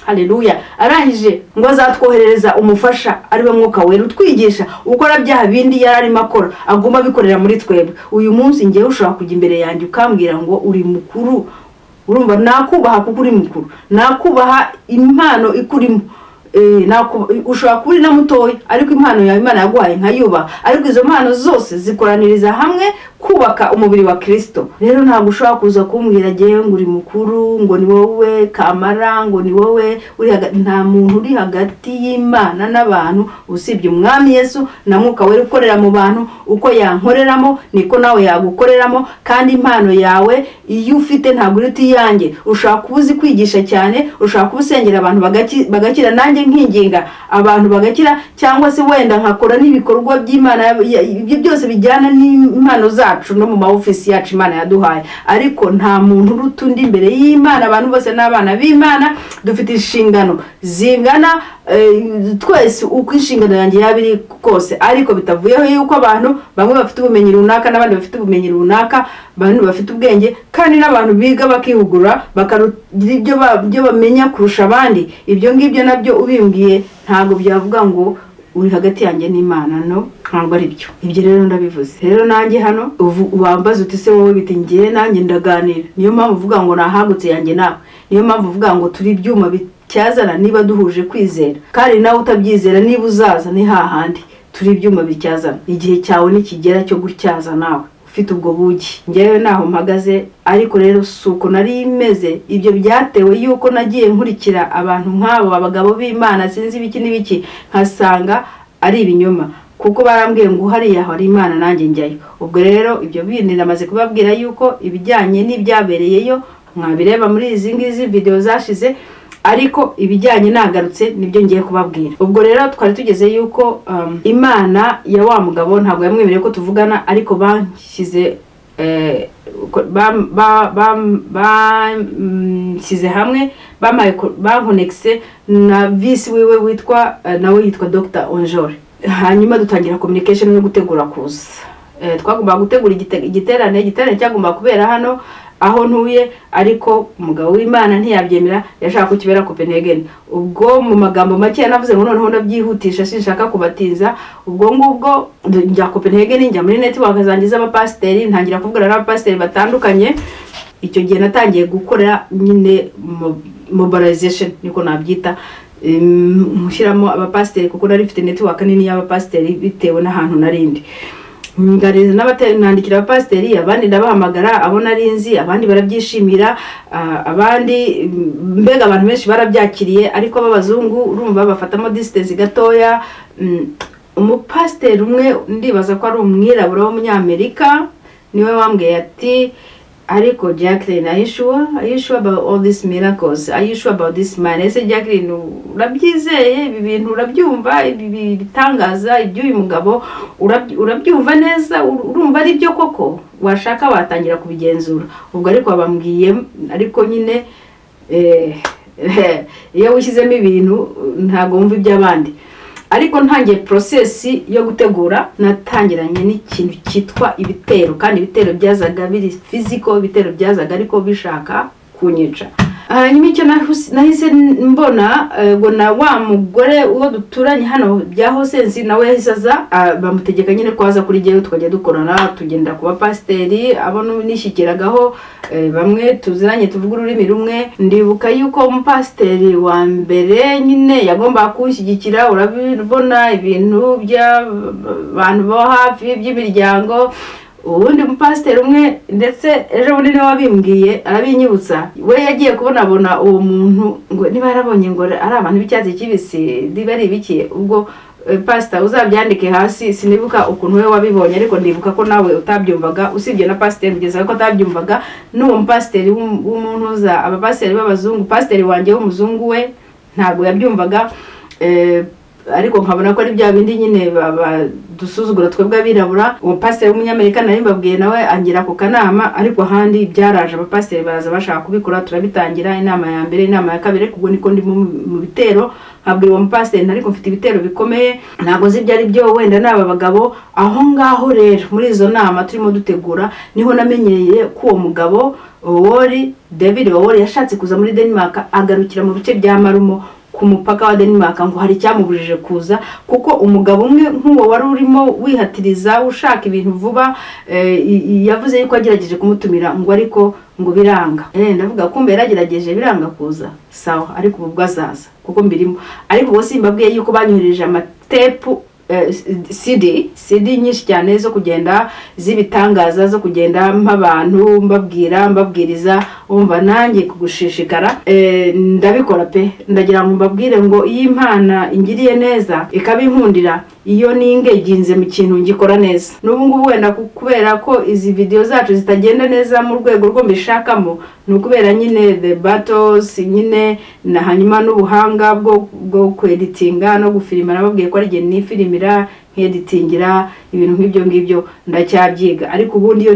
haleluya, arangije ngo azatwoherereza umufasha, ariwe Mwuka Wera utwigisha ukora byaha bindi yararimo akora, agomba bikorera muri twebwe. Uyu munsi ngiye ushobora kujya imbere yanjye ukambwira ngo uri mukuru, urumva nakubaha kuko uri mukuru, nakubaha impano ikurimo. Ushobora kuba uri na mutoya, ariko impano yawe Imana yaguhaye nkayubaha. Ariko izo mpano zose zikoraniriza hamwe kubaka umubiri wa Kristo. Rero ntabwo ushobora kuza kumbwira agiye ngo uri mukuru, ngo ni wowe kamara, ngo ni wowe uri hagati. Nta muntu uri hagati y'Imana n'abantu usibye Umwami Yesu na Mwuka Wera ukorera mu bantu. Uko yankoreramo niko nawe yagukoreramo, kandi impano yawe iyo ufite ntabwo uri tiyange. Ushaka kubuzi kwigisha cyane, ushaka kubusengera abantu bagakira, nanjye nkinginga abantu bagakira, cyangwa se wenda nkakora n'ibikorwa by'Imana. Ibyo byose bijyana n'impano zacu no mu maofisi yacu Imana yaduhaye. Ariko nta muntu uruta undi imbere y'Imana. Abantu bose n'abana b'Imana, dufite inshingano zingana twese uko inshingano yanjye yabiri kose. Ariko bitavuyeho yuko abantu bamwe bafite ubumenyi runaka n'abandi bafite ubumenyi runaka, abantu bafite ubwenge, kandi n'abantu biga bakihugura bakarugira ibyo bamenya kurusha abandi. Ibyo ngibyo nabyo ubimbwiye ntabwo byavuga ngo uri hagati yanjye n'Imana. No, ntabwo ari byo. Ibyo rero ndabivuze. Rero nanjye hano wambaza uti se wowe biti ngiye nanjye ndaganira. Niyo mpamvu uvuga ngo nahagutse yanjye nawe, niyo mpamvu uvuga ngo turi ibyuma bicyazana niba duhuje kwizera, kandi nawe utabyizera niba uzaza ni hahandi turi ibyuma bicyazana. Igihe cyawe nikigera cyo gutyaza nawe ufite ubwo bugi. Ngewe naho mpagaze, ariko rero suko nari imeze. Ibyo byatewe yuko nagiye nkurikira abantu nk'abo abagabo b'Imana sinzi ibiki n'ibiki, nkasanga ari ibinyoma, kuko barambwiye ngo hariya hari Imana nanjye njyayo. Ubwo rero ibyo bindi namaze kubabwira yuko ibijyanye n'ibyabereyeyo mwabireba muri izi ngizi video zashize, ariko ibijyanye nagarutse nibyo ngiye kubabwira. Ubwo rero twari tugeze yuko Imana ya wa mugabo ntabwo yamwemereye ko tuvugana, ariko banshyize shyize hamwe, bankonexe na visi wiwe witwa nawe yitwa Dr. Onjore. Hanyuma dutangira communication no gutegura kuza. Twagomba gutegura igiterane cyagomba kubera hano aho ntuye, ariko umugabo w'Imana ntiyabyemera, yashaka kukibera Copenhagen. Ubwo mu magambo make navuze ngo noneho ndabyihutisha sinshaka kubatinza. Ubwo ngubwo njya Copenhagen, njya muri network zangiza abapasteri, ntangira kuvugana n'abapasteri batandukanye. Icyo gihe natangiye gukorera nyine mobilization niko nabyita, mushyiramo abapasteri kuko nari mfite network nini y'abapasteri bitewe n'ahantu narindi. Ngariza n'abatandikira abapasteri, abandi ndabahamagara, abo narinzi, abandi barabyishimira, abandi mbega abantu benshi barabyakiriye. Ariko abazungu urumva bafatamo distance gatoya. Umupasteri umwe ndibaza ko ari umwirabura w'umunyamerika niwe wambwiye ati, ariko Jacqueline, are you sure about all these miracles? Are you sure about this man? Ese Jacqueline, urabyizeye ibi bintu? Urabyumva ibi bitangaza iby'uyu mugabo? Urabyumva neza? Urumva ari byo koko? Washaka watangira kubigenzura. Ubwo ariko abambwiye, ariko nyine iyo wishyizemo ibintu ntago wumva iby'abandi. Ariko ntangiye process yo gutegura, natangiranye n'ikintu cyitwa ibitero, kandi ibitero byazaga biri physical, ibitero byazaga ariko bishaka kunyica. Hanyuma icyo nahise mbona ngo na wa mugore uwo duturanye hano bya Hosensi nawe yahisaza, bamutegeka nyine kwaza kuri jewe tukajya dukorana, tugenda kuba pasteri, abo nishikiragaho bamwe tuziranye tuvuga ururimi rumwe. Ndibuka yuko umupasteri wa mbere nyine yagomba kunshyigikira, urabibona ibintu by'abantu bo hafi by'imiryango. Ubundi umupasteri umwe ndetse ejo bundi niwe wabimbwiye, arabinyibutsa, we yagiye kubonabona uwo muntu ngo niba yarabonye ngo ari abantu b'icyatsi kibisi niba ari ibiki. Ubwo pastor uzabyandike hasi, sinibuka ukuntu we wabibonye, ariko ndibuka ko nawe utabyumvaga, usibye na pastor kugeza ko atabyumvaga. N'uwo mupasteri w'umuntu za abapasteri b'abazungu, pasteri wanjye w'umuzungu we ntago yabyumvaga. Ariko nkabona ko ari bya bindi nyine dusuzugura twebwe abirabura. Umupasteri w'umunyamerika nari mbabwiye nawe angira ku kanama, ariko handi byaraje abapasteri baraza bashaka kubikora, turabitangira inama ya mbere, inama ya kabiri. Kubwo niko ndi mu bitero, nkabwira uwo mupasteri ariko mfite ibitero bikomeye, ntago zi byari byo wenda n'aba bagabo. Aho ngaho rero muri izo nama turimo dutegura niho namenyeye ko uwo mugabo David Owori yashatse kuza muri Denmark, agarukira mu bice bya Marumo ku mupaka wa Denmark, ngo hari cyamubujije kuza, kuko umugabo umwe nk'uwo wari urimo wihatiriza ushaka ibintu vuba, yavuze yuko agerageje kumutumira ngo ariko ngo biranga. Ndavuga kumbe yaragerageje biranga kuza, sawa, ariko ubwo azaza kuko mbirimo. Ariko bo simbabwiye yuko banyohereje amatepu CD nyinshi cyane zo kugenda zibitangaza, zo kugenda mp'abantu mbabwiriza. Umva nanjye kugushishikara, ndabikora pe. Ndagira ngo mbabwire ngo iyi Imana ingiriye neza ikabinkundira, iyo ningeginze mu kintu ngikora neza. N'ubu ngubu wenda kubera ko izi video zacu zitagenda neza mu rwego rwo mbishakamo, nukubera nyine the battles nyine, na hanyuma n'ubuhanga bwo kweditinga no gufilima. Nababwiye ko ari gihe ni filmira nk'editingira ibintu nk'ibyo ngibyo ndacyabyiga, ariko ubundi iyo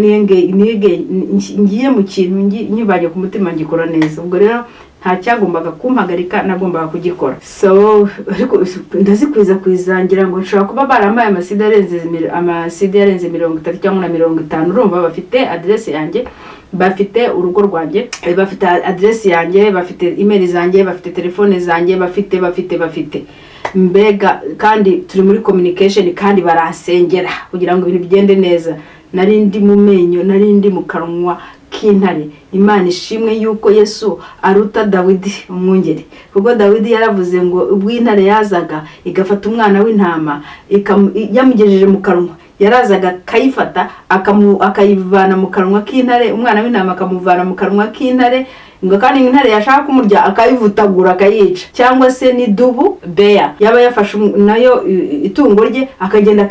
ngiye mu kintu nyibanye ku mutima ngikora neza. Ubwo rero nta cyagombaga kumpagarika, nagombaga kugikora. So ariko ndazikwiza kwizangira ngo nshobora kuba baramaye amaside yarenze 30 cyangwa 50. Urumva bafite address yanjye, bafite urugo rwanjye, bafite address yanjye, bafite email zanjye, bafite telefone zanjye, bafite mbega, kandi turi muri communication, kandi barasengera kugira ngo ibintu bigende neza. Nari ndi mu menyo, nari ndi mu kanwa k'intare. Imana ishimwe yuko Yesu aruta Dawidi umwungeri, kuko Dawidi yaravuze ngo ubwo intare yazaga igafata umwana w'intama yamugejeje mu kanwa, yarazaga akayifata akayivana mu kanwa k'intare, umwana w'intama akamuvana mu kanwa k'intare, ngo kandi intare yashaka kumurya akayivutagura akayica. Cyangwa se ni dubu beya yaba yafashe nayo itungo rye akagenda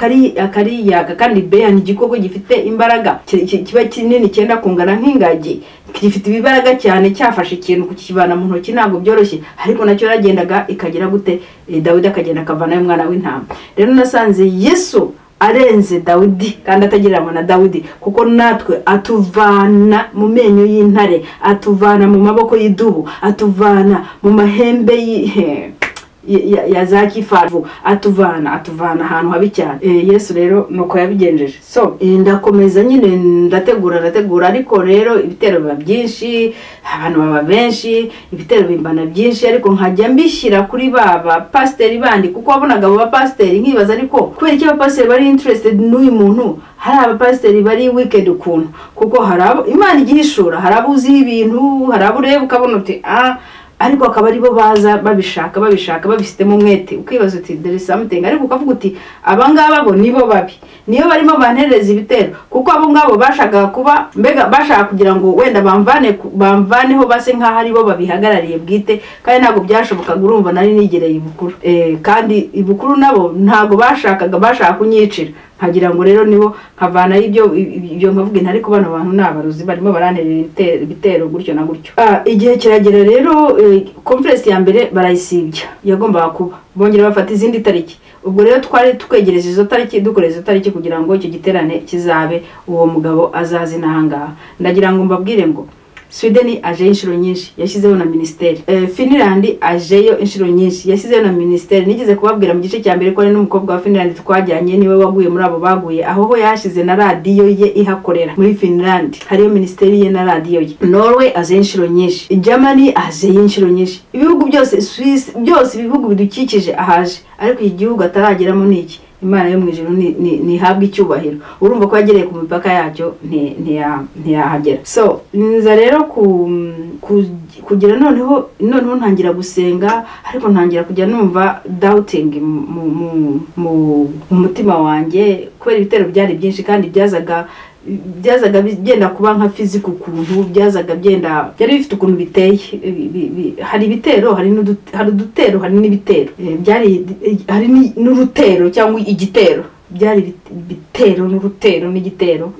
akariyaga, kandi beya ni igikoko gifite imbaraga, kiba kinini cyenda kungana nk'ingagi, gifite ibibaraga cyane, cyafashe ikintu kukivana mu ntoki ntabwo byoroshye, ariko nacyo yagendaga ikagira gute, Dawidi akagenda akavanayo umwana w'intama. Rero nasanze Yesu arenze Dawidi kandi atagereranywa na Dawidi, kuko natwe atuvana mu menyo y'intare, atuvana mu maboko y'idubu, atuvana mu mahembe ya za kifaru, atuvana ahantu habi cyane. Yesu rero nuko yabigenjeje. So ndakomeza nyine ndategura, ariko rero ibitero biba byinshi, abantu baba benshi, ibitero bimbana byinshi, ariko nkajya mbishyira kuri baba pasiteri bandi, kuko wabonaga abo pasiteri nkibaza ariko kubera iki abapasiteri bari interested n'uyu muntu, hari abapasiteri bari wicked ukuntu, kuko hari abo Imana igihishura, hari abo uzi ibintu, hari abo ureba ukabona uti ariko akaba aribo baza babishaka babifitemo umwete, ukibaza uti there is something, ariko ukavuga uti abangaba bo nibo babi, niyo barimo bantereza ibitero, kuko abo ngabo bashaka kuba mbega bashaka kugira ngo wenda bamvaneho base nkaho aribo babihagarariye bwite, kandi ntabwo byashobokaga. Urumva nari nigereye ibukuru, kandi ibukuru nabo ntabwo bashaka kunyicira, nkagira ngo rero nibo nkavana ibyo nkavuga nti ariko bano bantu nabaruzi barimo baranterera ibitero gutyo na gutyo. Igihe kiragera rero conference ya mbere barayisibya, yagombaga kuba bongera bafata izindi tariki. Ubwo rero twari tukwegereje izo tariki, dukoreza izo tariki kugira ngo icyo giterane kizabe, uwo mugabo azazi nahangaha. Ndagira ngo mbabwire ngo Sweden aje inshuro nyinshi yashyizeho na ministeri, Finland ajeyo inshuro nyinshi yashyizeho na ministeri. Nigeze kubabwira mu gice cya mbere ko ari n'umukobwa wa Finland twajyanye, niwe waguye muri abo baguye, aho yashize na radio ye ihakorera muri Finland, hariyo ministeri ye na radio ye. Norway aje inshuro nyinshi, Germany aje inshuro nyinshi, ibihugu byose, Swiss byose, ibihugu bidukikije ahaje, ariko igihugu atarageramo niki Imana yo mwijuru ni habwa icyubahiro. Urumva ko yagereye ku mipaka yacyo ntiyahagera. So nza rero kugira noneho ntangira gusenga, ariko ntangira kujya numva doubting mu mutima wanjye, kubera ibitero byari byinshi kandi byazaga bigenda kuba nka physical ukuntu byazaga byari bifite ukuntu biteye. Hari ibitero, hari udutero, hari n'ibitero, hari n'urutero cyangwa igitero, byari bitero n'urutero n'igitero.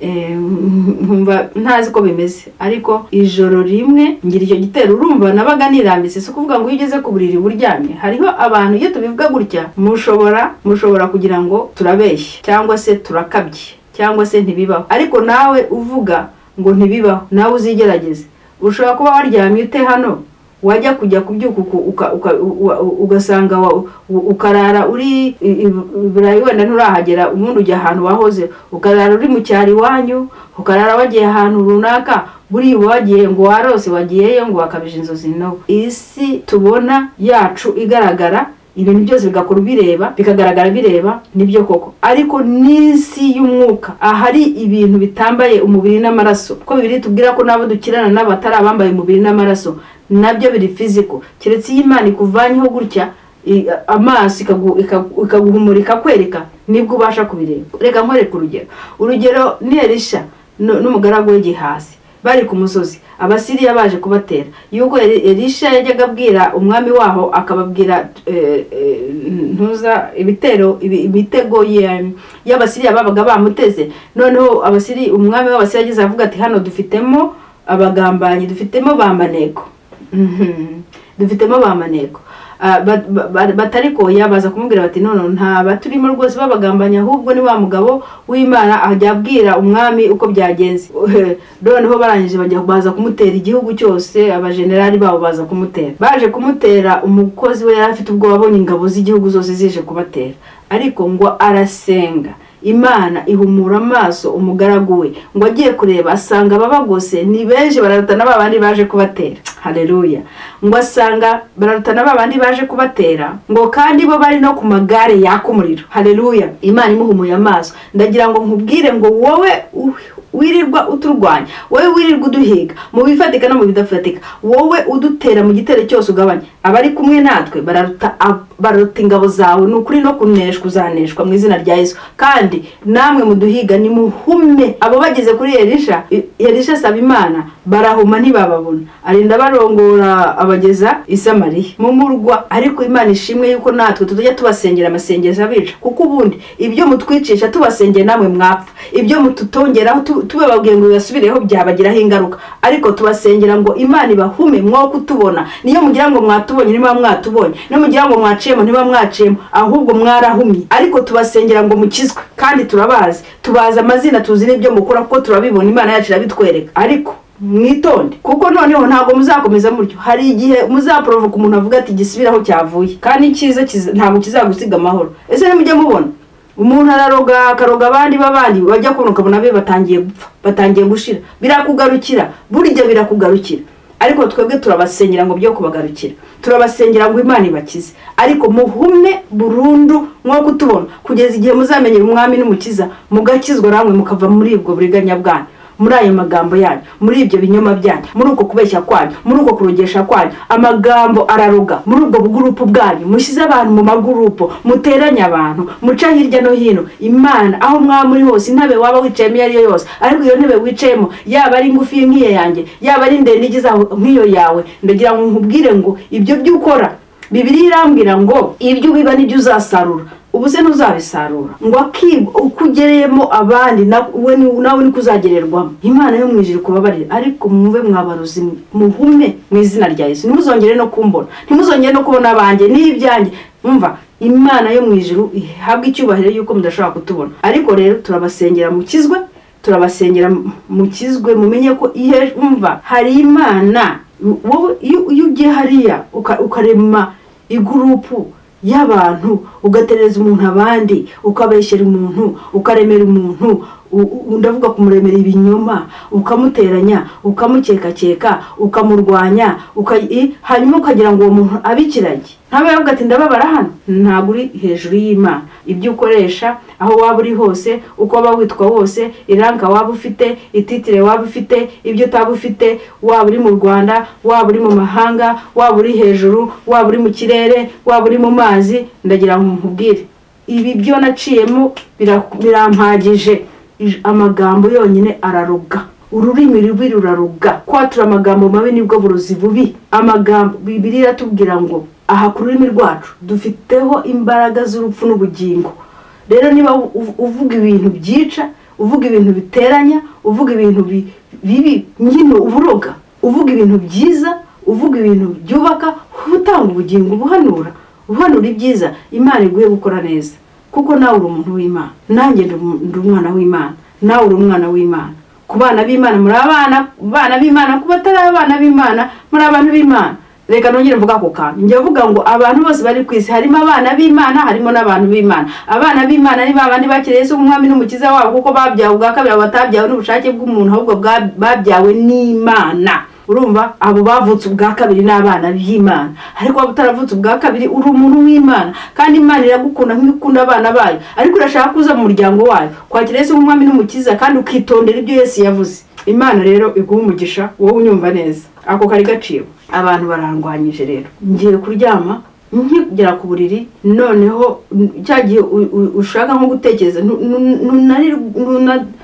Nkumva ntazi ko bimeze, ariko ijoro rimwe ngira icyo gitero. Urumva nabaga nirambise, so kuvuga ngo ugeze ku buriri buryamye. Hariho abantu iyo tubivuga gutya mushobora kugira ngo turabeshya cyangwa se turakabye cyangwa se ntibibaho, ariko nawe uvuga ngo ntibibaho, nawe uzigerageze. Ushobora kuba waryamye ute hano, wajya kujya kubyuka ugasanga ukarara uri Burayi, wenda nturahagera, umuntu ujya ahantu wahoze, ukarara uri mu cyari wanyu, ukarara wagiye ahantu runaka, buri wagiye ngo warose wagiyeyo ngo wakabije inzozi. No, isi tubona yacu igaragara, ibintu byose bigakora bikagaragara bireba, nibyo koko, ariko n'isi y'umwuka ahari ibintu bitambaye umubiri n'amaraso, ko bibiri tubwira ko nabo dukirana n'abatari abambaye umubiri n'amaraso, nabyo biri physical. Keretse Imana ikuvanyeho gutya amaso ikaguhumurika kwereka, nibwo ubasha kubireba. Reka nkwereka urugero ni Elisha n'umugaragu we Gehazi, bari ku musozi, Abasiriya baje kubatera. Yuko Elisha yajyaga abwira umwami waho, akababwira imitego y'Abasiriya babaga bamuteze. Noneho umwami w'Abasiriya ageze avuga ati hano dufitemo abagambanyi, dufitemo bamaneko, batariko yabaza kumubwira bati none nta baturimo rwose babagambanya, ahubwo ni wa mugabo w'Imana ajya abwira umwami uko byagenze. Noneho barangije baza kumutera igihugu cyose, abajenerali babo baza kumutera, baje kumutera. Umukozi we yari afite ubwo babonye ingabo z'igihugu zose zije kubatera, ariko ngo arasenga, Imana ihumura amaso umugaragu we, ngo agiye kureba asanga babagose ni benshi bararutana babandi baje kubatera. Haleluya. Ngo asanga bararutana babandi baje kubatera, ngo kandi bo bari no ku magare yaka umuriro. Haleluya. Imana imuhumuye amaso. Ndagira ngo nkubwire ngo wowe wirirwa uturwanya, wowe wirirwa uduhiga mu bifatika no mu bidafatika, wowe udutera mu gitero cyose ugabanya, abari kumwe natwe bararuta ingabo zawe, n'ukuri no kuneshwa uzaneshwa mu izina rya Yesu. Kandi namwe muduhiga ni muhume. Abo bageze kuri Elisha saba Imana barahuma ntibababona, arinda barongora abageza i Samariya mu murwa. Ariko Imana ishimwe yuko natwe tujya tubasengera amasengesho abica, kuko ubundi ibyo mutwicisha tubasengera namwe mwapfa, ibyo mututongeraho tubababwiye ngo basubireho byabagiraho ingaruka. Ariko tubasengera ngo Imana ibahume mwo kutubona. Niyo mugira ngo mwatubonye niba mwatubonye, no mugira ngo mwaciyemo niba mwaciyemo, ahubwo mwarahumye. Ariko tubasengera ngo mukizwe, kandi turabazi, tubaza amazina, tuzi n'ibyo mukora kuko turabibona, Imana yacu irabitwereka. Ariko mwitonde, kuko noneho ntabwo muzakomeza mutyo. Hari igihe muzaprovoka umuntu avuga ati gisubiraho cyavuye, kandi icyiza ntabwo kizagusiga amahoro. Ese nimujye mubona umuntu akaroga abandi bajya kubona ukabona be batangiye gupfa, batangiye gushira, birakugarukira, burya birakugarukira. Ariko twebwe turabasengera ngo byo kubagarukira, turabasengera ngo Imana ibakize. Ariko muhume burundu mwo kutubona, kugeza igihe muzamenyera umwami n'umukiza, mugakizwa ramwe mukava muri ubwo buriganya bwanyu, muri ayo magambo yanyu, muri ibyo binyoma byanyu, muri uko kubeshya kwanyu, muri uko kurogesha kwanyu. Amagambo araroga muri ubwo bugurupu bwanyu, mushize abantu mu magurupu, muteranya abantu, muca hirya no hino. Imana aho muri hose, intabe waba wicayemo iyo ariyo yose, ariko iyo ntebe wicayemo yaba ari ngufi nk'iye yanjye, yaba ari ndende igizaho nk'iyo yawe, ndagira ngo nkubwire ngo ibyo by'ukora, Bibiliya irambwira ngo ibyo ubiba nibyo uzasarura. Ubuse ntuzabisarura ngo ukugereyemo abandi nawe ni kuzagererwamo. Imana yo mwijuru kubabarira, ariko mwumve mwabaruzi, muhume mu izina rya Yesu. Ntimuzongere no kumbona, ntimuzongere no kubona abanje n'ibyanjye. Umva, Imana yo mwijuru ihabwa icyubahiro yuko mudashobora kutubona. Ariko rero turabasengera mukizwe, turabasengera mukizwe, mumenye ko umva hari Imana. Wowe iyo ugiye hariya ukarema igurupu y'abantu, ugatereza umuntu abandi, ukabeshyera umuntu, ukaremera umuntu, ndavuga kumuremera ibinyoma, ukamuteranya, ukamukeka, ukamurwanya, hanyuma ukagira ngo uwo muntu abikirage. Ntabe yavuga ati ndababara hano. Ntabwo uri hejuru y'Imana. Ibyo ukoresha aho waba uri hose, uko waba witwa wose, iranka waba ufite, ititire waba ufite, ibyo utaba ufite, waba uri mu Rwanda, waba uri mu mahanga, waba uri hejuru, waba uri mu kirere, waba uri mu mazi, ndagira ngo nkubwire ibi byo naciyemo birampagije. Amagambo yonyine araruga, ururimi rubi ruraruga. Kwatura amagambo mabi nibwo burozi bubi. Amagambo Bibiliya iratubwira ngo aha ku rurimi rwacu dufiteho imbaraga z'urupfu n'ubugingo. Rero niba uvuga ibintu byica, uvuga ibintu biteranya, uvuga ibintu bibi, nyine uburoga, uvuga ibintu byiza, uvuga ibintu byubaka, utanga ubugingo, ubuhanura ibyiza, Imana iguye gukora neza. Kuko nawe uri umuntu w'Imana, nanjye ndi umwana w'Imana, nawe uri umwana w'Imana. Ku bana b'Imana muri abana b'Imana, ku batari abana b'Imana muri abantu b'Imana. Reka nongere mvuga ako kantu, njye vuga ngo abantu bose bari ku isi harimo abana b'Imana, harimo n'abantu b'Imana. Abana b'Imana ni babandi bakiriye Yesu umwami n'umukiza wabo, kuko babyawe ubwa kabiri, batabyawe n'ubushake bw'umuntu, ahubwo babyawe n'Imana. Urumva, abo bavutse ubwa kabiri n'abana b'Imana. Ariko abo utaravutse ubwa kabiri uri umuntu w'Imana, kandi Imana iragukunda nk'ikunda abana bayo. Ariko urashaka kuza mu muryango wayo, kwakira Yesu umwami n'umukiza, kandi ukitondera ibyo Yesu yavuze. Imana rero iguha umugisha, wowe unyumva neza. Ako kari gaciwe. Abantu barangwanyije rero. Ngiye kuryama, nkigera ku buriri, noneho cyagiye ushaka nko gutekereza,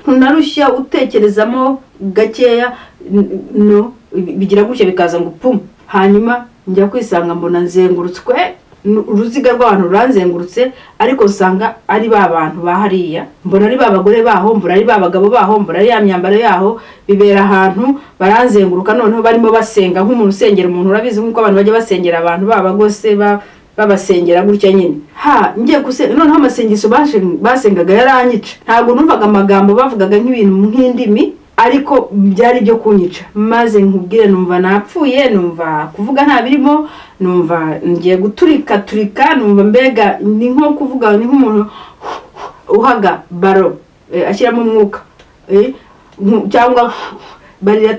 ntunarushya utekerezamo gakeya, no bigira gutya bikaza ngo pum. Hanyuma njya kwisanga mbona nzengurutswe, uruziga rw'abantu ruranzengurutse, ariko usanga ari ba bantu bahariya, mbona ari babagore baho, mbona ari babagabo baho, mbona ari ya myambaro yaho, bibera ahantu baranzenguruka. Noneho barimo basenga nk'umuntu usengera umuntu. Urabizi nk'uko abantu bajya basengera abantu babagose babasengera gutya nyine. Ngiye noneho amasengesho basengaga yaranyica. Ntabwo numvaga amagambo bavugaga nk'ibintu nk'indimi, ariko byari byo kunyica. Maze nkubwire numva napfuye, numva kuvuga nta birimo, numva ngiye guturika, numva mbega ni nko kuvuga, ni nk'umuntu uhaga baro ashyiramo umwuka, cyangwa barira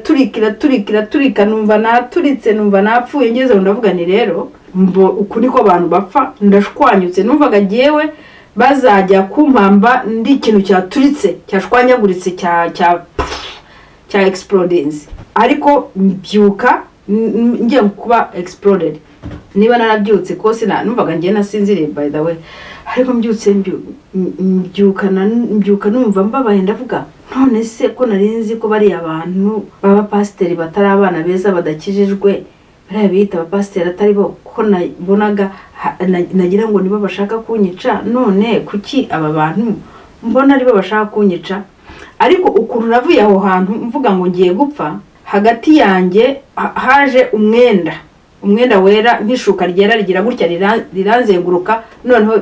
turika, numva naturitse, numva napfuye. Ngeze ndavuga ni rero uku niko abantu bapfa. Ndashwanyutse, numvaga giyewe bazajya kumpamba ndi ikintu cyaturitse, cyashwanyaguritse, cya cya explodings ariko mbyuka ngiye kuba exploded niba narabyutse ko numvaga ngiye nasinziriye by the way ariko mbyutse mbyuka numva mbabaye ndavuga none se ko narinzi ko bari abantu baba pasiteri batari abana beza badakijijwe bari bita abapasiteri atari bo ko nabonaga nagira ngo nibo bashaka kunyica none kuki aba bantu mbona ari bo bashaka kunyica ariko ukuntu navuye aho hantu mvuga ngo ngiye gupfa hagati yanjye haje umwenda wera nk'ishuka ryera rigira gutya riranzenguruka noneho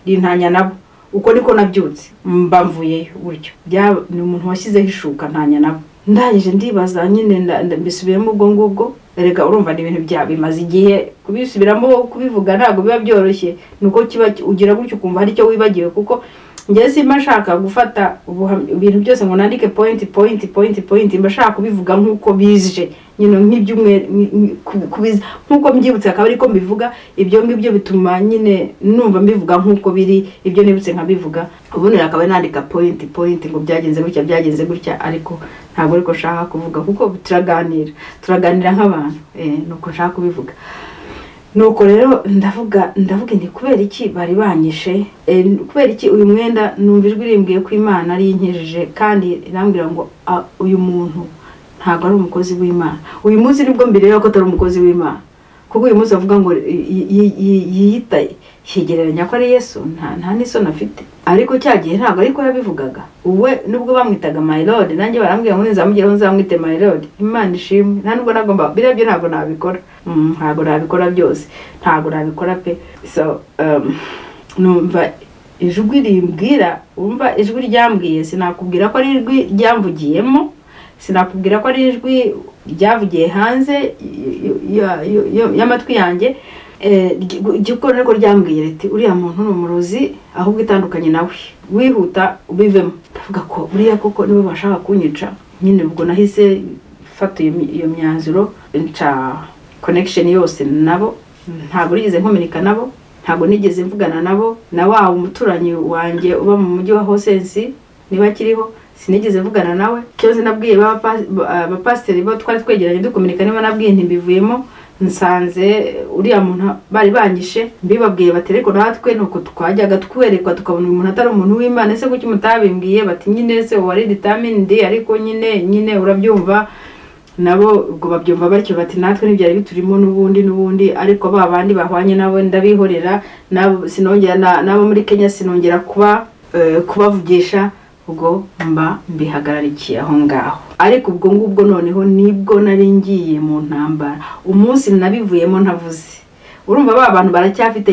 bintanya nabo uko niko nabyutse mbamvuyeyo buryo ni umuntu washyizeho ishuka ntanya nabo ndangije ndibaza nyine mbisubiremo ubwo ngubwo erega urumva ni ibintu bimaze igihe kubisubiramo kubivuga ntabwo biba byoroshye nuko kiba ugira gutyo ukumva hari icyo wibagiwe kuko njye simba nshaka gufata ibintu byose ngo nandike point mbashaka kubivuga nk'uko bizije nyine nk'ibyumwe kubiza nk'uko mbyibutse akaba ariko mbivuga ibyo ngibyo bituma nyine numva mbivuga nk'uko biri ibyo nibutse nkabivuga ubundi akaba nandika point ngo byagenze gutya ariko ntabwo ariko nshaka kuvuga kuko turaganira nk'abantu nuko nshaka kubivuga nuko rero ndavuga ndi kubera iki bari banyishe kubera iki uyu mwenda numva ijwi rimbwiye ko Imana ari inkijije kandi irambwira ngo uyu muntu ntabwo ari umukozi w'Imana uyu munsi nibwo mbere yuko atari umukozi w'Imana kuko uyu munsi avuga ngo yiyita yegereranya ko ari Yesu nta n'isoni afite ariko cyagiye ntabwo ariko yabivugaga uwe nubwo bamwitaga my lord nanjye barambwira ngo nzamugeraho nzamwite my lord Imana ishimwe nta nubwo nagomba birabyo ntabwo nabikora ntabwo nabikora byose ntabwo nabikora pe so numva ijwi rimbwira umva ijwi ryambwiye sinakubwira ko ari ijwi ryamvugiyemo sinakubwira ko ari ijwi ryavugiye hanze y'amatwi yanjye igikora niko ryambwiye riti uriya muntu ni umurozi ahubwo itandukanye nawe wihuta ubivemo ndavuga ko buriya koko niwe bashaka kunyica nyine ubwo nahise fata iyo myanzuro nca connection yose nabo ntabwo nigeze nkominika nabo ntabwo nigeze mvugana nabo na wa umuturanyi wanjye uba mu mujyi wa Hosensi niba kiriho sinigeze mvugana nawe cyoze nabwiye abapasiteri bo twari twegeranye dukominika niba nabwiye ntibivuyemo nsanze uriya muntu bari banyishe mbibabwiye batereko natwe nuko twajyaga twerekwa tukabona uyu muntu atari umuntu w'Imana ese kuki mutabimbwiye bati nyine se wari determined ariko nyine urabyumva nabo ubwo babyumva batyo bati natwe n'ibyari biturimo n'ubundi ariko babandi bahwanye nabo ndabihorera nabo sinongera nabo muri Kenya sinongera kubavugisha ubwo mbihagararikiye aho ngaho ariko ubwo ngubwo noneho nibwo nari ngiye mu ntambara umunsi nabivuyemo ntavuze urumva abantu baracyafite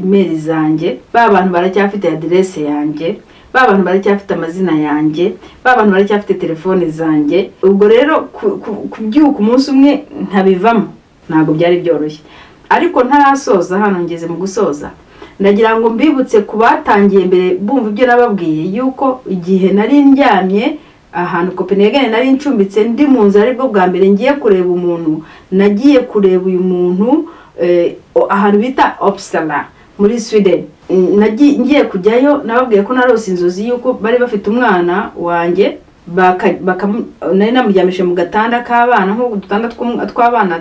email zanjye abantu baracyafite adresse yanjye abantu baracyafite amazina yanjye abantu baracyafite telefone zanjye ubwo rero kubyuka umunsi umwe ntabivamo ntabwo byari byoroshye ariko ntarasoza hano ngeze mu gusoza ndagira ngo mbibutse kubatangiye mbere bumva ibyo nababwiye yuko igihe nari ndyamye ahantu Copenhagen nari ncumbitse ndi mu nzu aribwo bwa mbere ngiye kureba umuntu nagiye kureba uyu muntu ahantu bita Uppsala muri Sweden ngiye kujyayo nababwiye ko narose inzozi yuko bari bafite umwana wanjye nari namuryamishe mu gatanda k'abana nk'uko dutanda tw'abana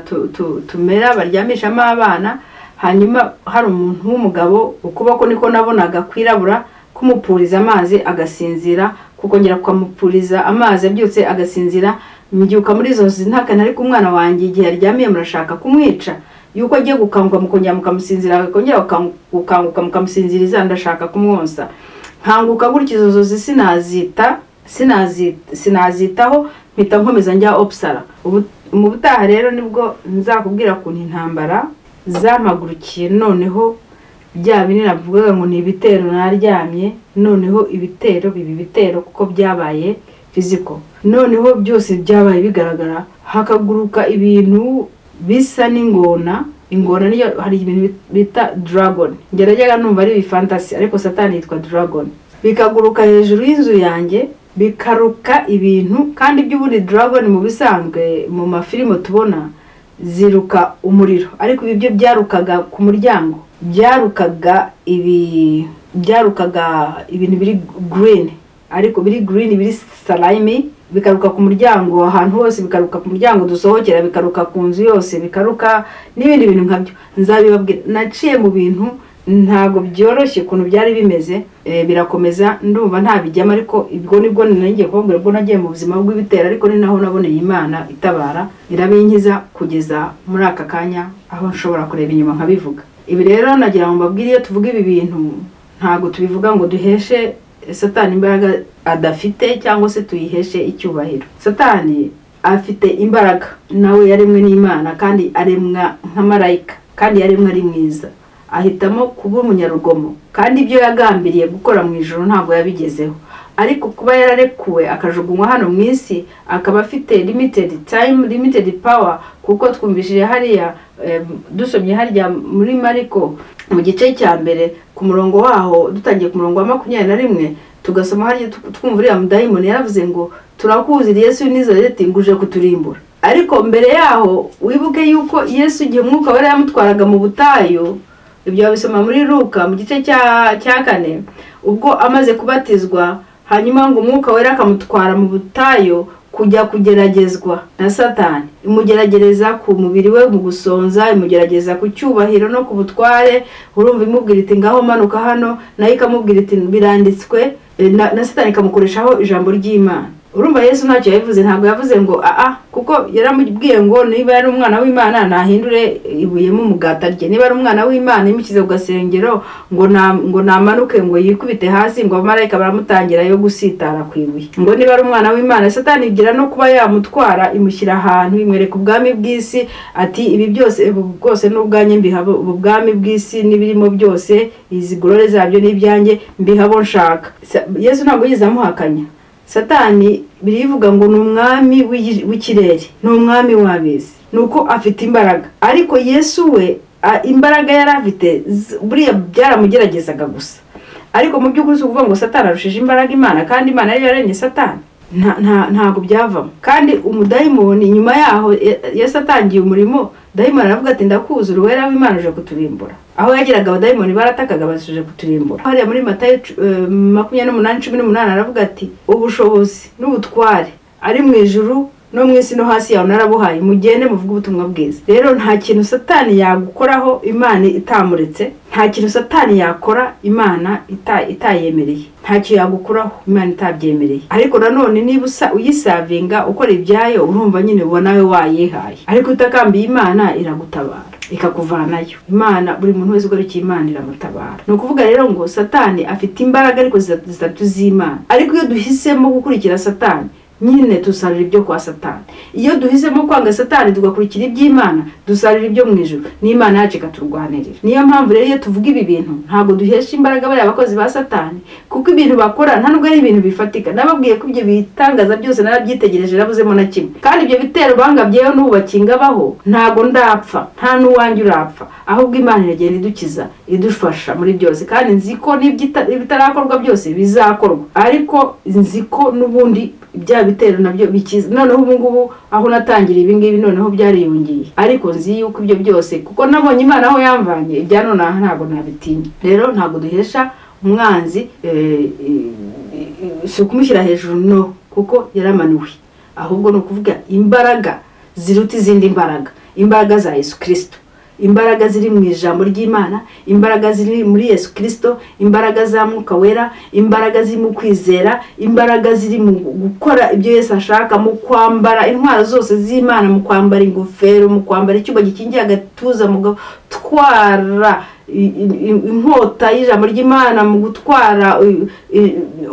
tumera baryamishamo abana hanyuma hari umuntu w'umugabo ukuboko niko nabonaga kwirabura kumupuriza amazi agasinzira kuko ngira kwamupuriza amazi abyutse agasinzira mbyuka muri izo ntaka nari ku mwana wanjye igihe aryamiye murashaka kumwica yuko agiye gukanguka mukongera mukamusinzira akongera gukanguka mukamusinziriza ndashaka kumwonsa nkanguka gutya izo zozi sinazitaho mpita nkomeza njya Uppsala mu butaha rero nibwo nzakubwira kuntu intambara zamagurukiye noneho bya binini navugaga ngo ni ibitero naryamye noneho ibitero kuko byabaye physical noneho byose byabaye bigaragara hakaguruka ibintu bisa n'ingona niyo hari ibintu bita dragon ngerajyaga numva ari fantasy ariko satani yitwa dragon bikaguruka hejuru y'inzu yanjye bikaruka ibintu kandi by'ubundi dragon mu bisanzwe mu mafilimo tubona ziruka umuriro ariko ibyo byarukaga ku muryango byarukaga ibintu biri green ariko biri green biri slimy, bikaruka ku muryango ahantu hose, bikaruka ku muryango dusohokera, bikaruka ku nzu yose, bikaruka n'ibindi bintu nkabyo. Nzabibabwira, naciye mu bintu ntago byoroshye kuntu byari bimeze, birakomeza ndumva nta bijyamo, ariko ibwo nibwo nangiye kubabwira ubwo nagiye mu buzima bw'ibitera, ariko ni naho naboneye Imana itabara irabinkiza kugeza muri aka kanya aho nshobora kureba inyuma nkabivuga. Ibi rero nagira ngo mbabwire, iyo tuvuga ibi bintu ntago tubivuga ngo duheshe Satani imbaraga adafite cyangwa se tuyiheshe icyubahiro. Satani afite imbaraga, nawe yaremwe n'Imana kandi aremwa nka marayika, kandi yaremwe ari mwiza. Ahitamo kuba umunyarugomo, kandi ibyo yagambiriye gukora mu ijuru ntabwo yabigezeho. Ariko kuba yararekuwe akajugunywa hano mu isi, akaba afite limited time, limited power, kuko twumvishije hariya dusomye harya muri Mariko mu gice cya mbere ku murongo waho, dutangiye ku murongo wa 21, tugasoma harya twumva uriya mudayimoni yaravuze ngo turakuzira Yesu w'Inazareti nguje kuturimbura. Ariko mbere yaho wibuke yuko Yesu igihe umwuka wera yamutwaraga mu butayu, ibyo babisoma muri Luka mu gice cya 4, ubwo amaze kubatizwa, hanyuma ngo umwuka wera akamutwara mu butayu kujya kugeragezwa na Satani. Imugeragereza ku mubiri we mu gusonza, imugerageza ku cyubahiro no ku butware. Urumva imubwira iti ngaho manuka hano, nayo ikamubwira iti biranditswe, na Satani ikamukoreshaho ijambo ry'Imana. Urumva Yesu ntacyo yavuze, ntabwo yavuze ngo kuko yaramubwiye ngo niba yari umwana w'Imana nahindure ibuye mu mugata rye, niba ari umwana w'Imana imukize ku gasengero ngo namanuke ngo yikubite hasi, ngo abamarayika baramutangira yo gusitara ku ibuye. Ngo niba ari umwana w'Imana, Satani igira no kuba yamutwara imushyira ahantu, imwereka ubwami bw'isi, ati ibi byose bwose n'ubwanye mbihabo, ubwami bw'isi n'ibirimo byose, izi glore zabyo n'ibyanjye mbihabo nshaka. Yesu ntabwo yize amuhakanya. Satani birivuga ngo n'umwami w'ikirere, n'umwami w'abezi, nuko afite imbaraga. Ariko Yesu we imbaraga yari afite buriya byaramugeragezaga gusa, ariko mu by'ukuri uvuga ngo Satani arushije imbaraga Imana, kandi Imana yari yaremye Satani, ntago byavamo. Kandi umudayimoni nyuma yaho Yesu atangiye umurimo, dayimoni aravuga ati ndakuzura uwera w'Imana uje kuturimbura. Aho yagiraga abadayimoni baratakaga basuje kuturimbura. Hariya muri Matayo 28:18 aravuga ati ubushobozi n'ubutware ari mu ijuru no mu isi no hasi yawe narabuhaye, mugende muvuge ubutumwa bwiza. Rero nta kintu Satani yagukoraho Imana itamuretse, nta kintu Satani yakora Imana itayemereye, nta cyo yagukuraho Imana itabyemereye. Ariko nanone niba uyisavinga ukora ibyayo, urumva nyine ubona nawe wayihaye. Ariko utakambiye Imana iragutabara ikakuvanayo. Imana, buri muntu wese ugarukiye Imana iramutabara. No kuvuga rero ngo Satani afite imbaraga ariko zitatu z'Imana. Ariko iyo duhisemo gukurikira Satani, nyine tusarira ibyo kwa Satani. Iyo duhisemo kwanga Satani tugakurikira iby'Imana, dusarira ibyo mu ijuru, n'Imana yacu ikaturwanirira. Niyo mpamvu rero iyo tuvuga ibi bintu ntago duhesha imbaraga bari abakozi ba Satani, kuko ibintu bakora nta nubwo ari ibintu bifatika. Nababwiye ko ibyo bitangaza byose narabyitegereje, nabuzemo na kimwe. Kandi ibyo bitero bangabyeyo n'ubakingabaho ntago ndapfa, nta n'uwanjye urapfa, ahubwo Imana iragenda idukiza, idufasha muri byose. Kandi nziko n'ibitarakorwa byose bizakorwa, ariko nziko n'ubundi bya bitero nabyo bikiza. Noneho ubu ngubu aho natangira ibi ngibi noneho byariyongeye, ariko nzi yuko ibyo byose kuko nabonye Imana aho yamvanye, ibya none ntago nabitinya. Rero ntago duhesha umwanzi si kumushyira hejuru, no, kuko yaramanuwe. Ahubwo no kuvuga imbaraga ziruta izindi mbaraga, imbaraga za Yesu Kristo, imbaraga ziri mu ijambo ry'Imana, imbaraga ziri muri Yesu Kristo, imbaraga za Mwuka Wera, imbaraga ziri mu kwizera, imbaraga ziri mu gukora ibyo Yesu ashaka, mu kwambara intwaro zose z'Imana, mu kwambara ingofero, mu kwambara icyuba gikingiye agatuza, mu gutwara inkota y'ijambo ry'Imana, mu gutwara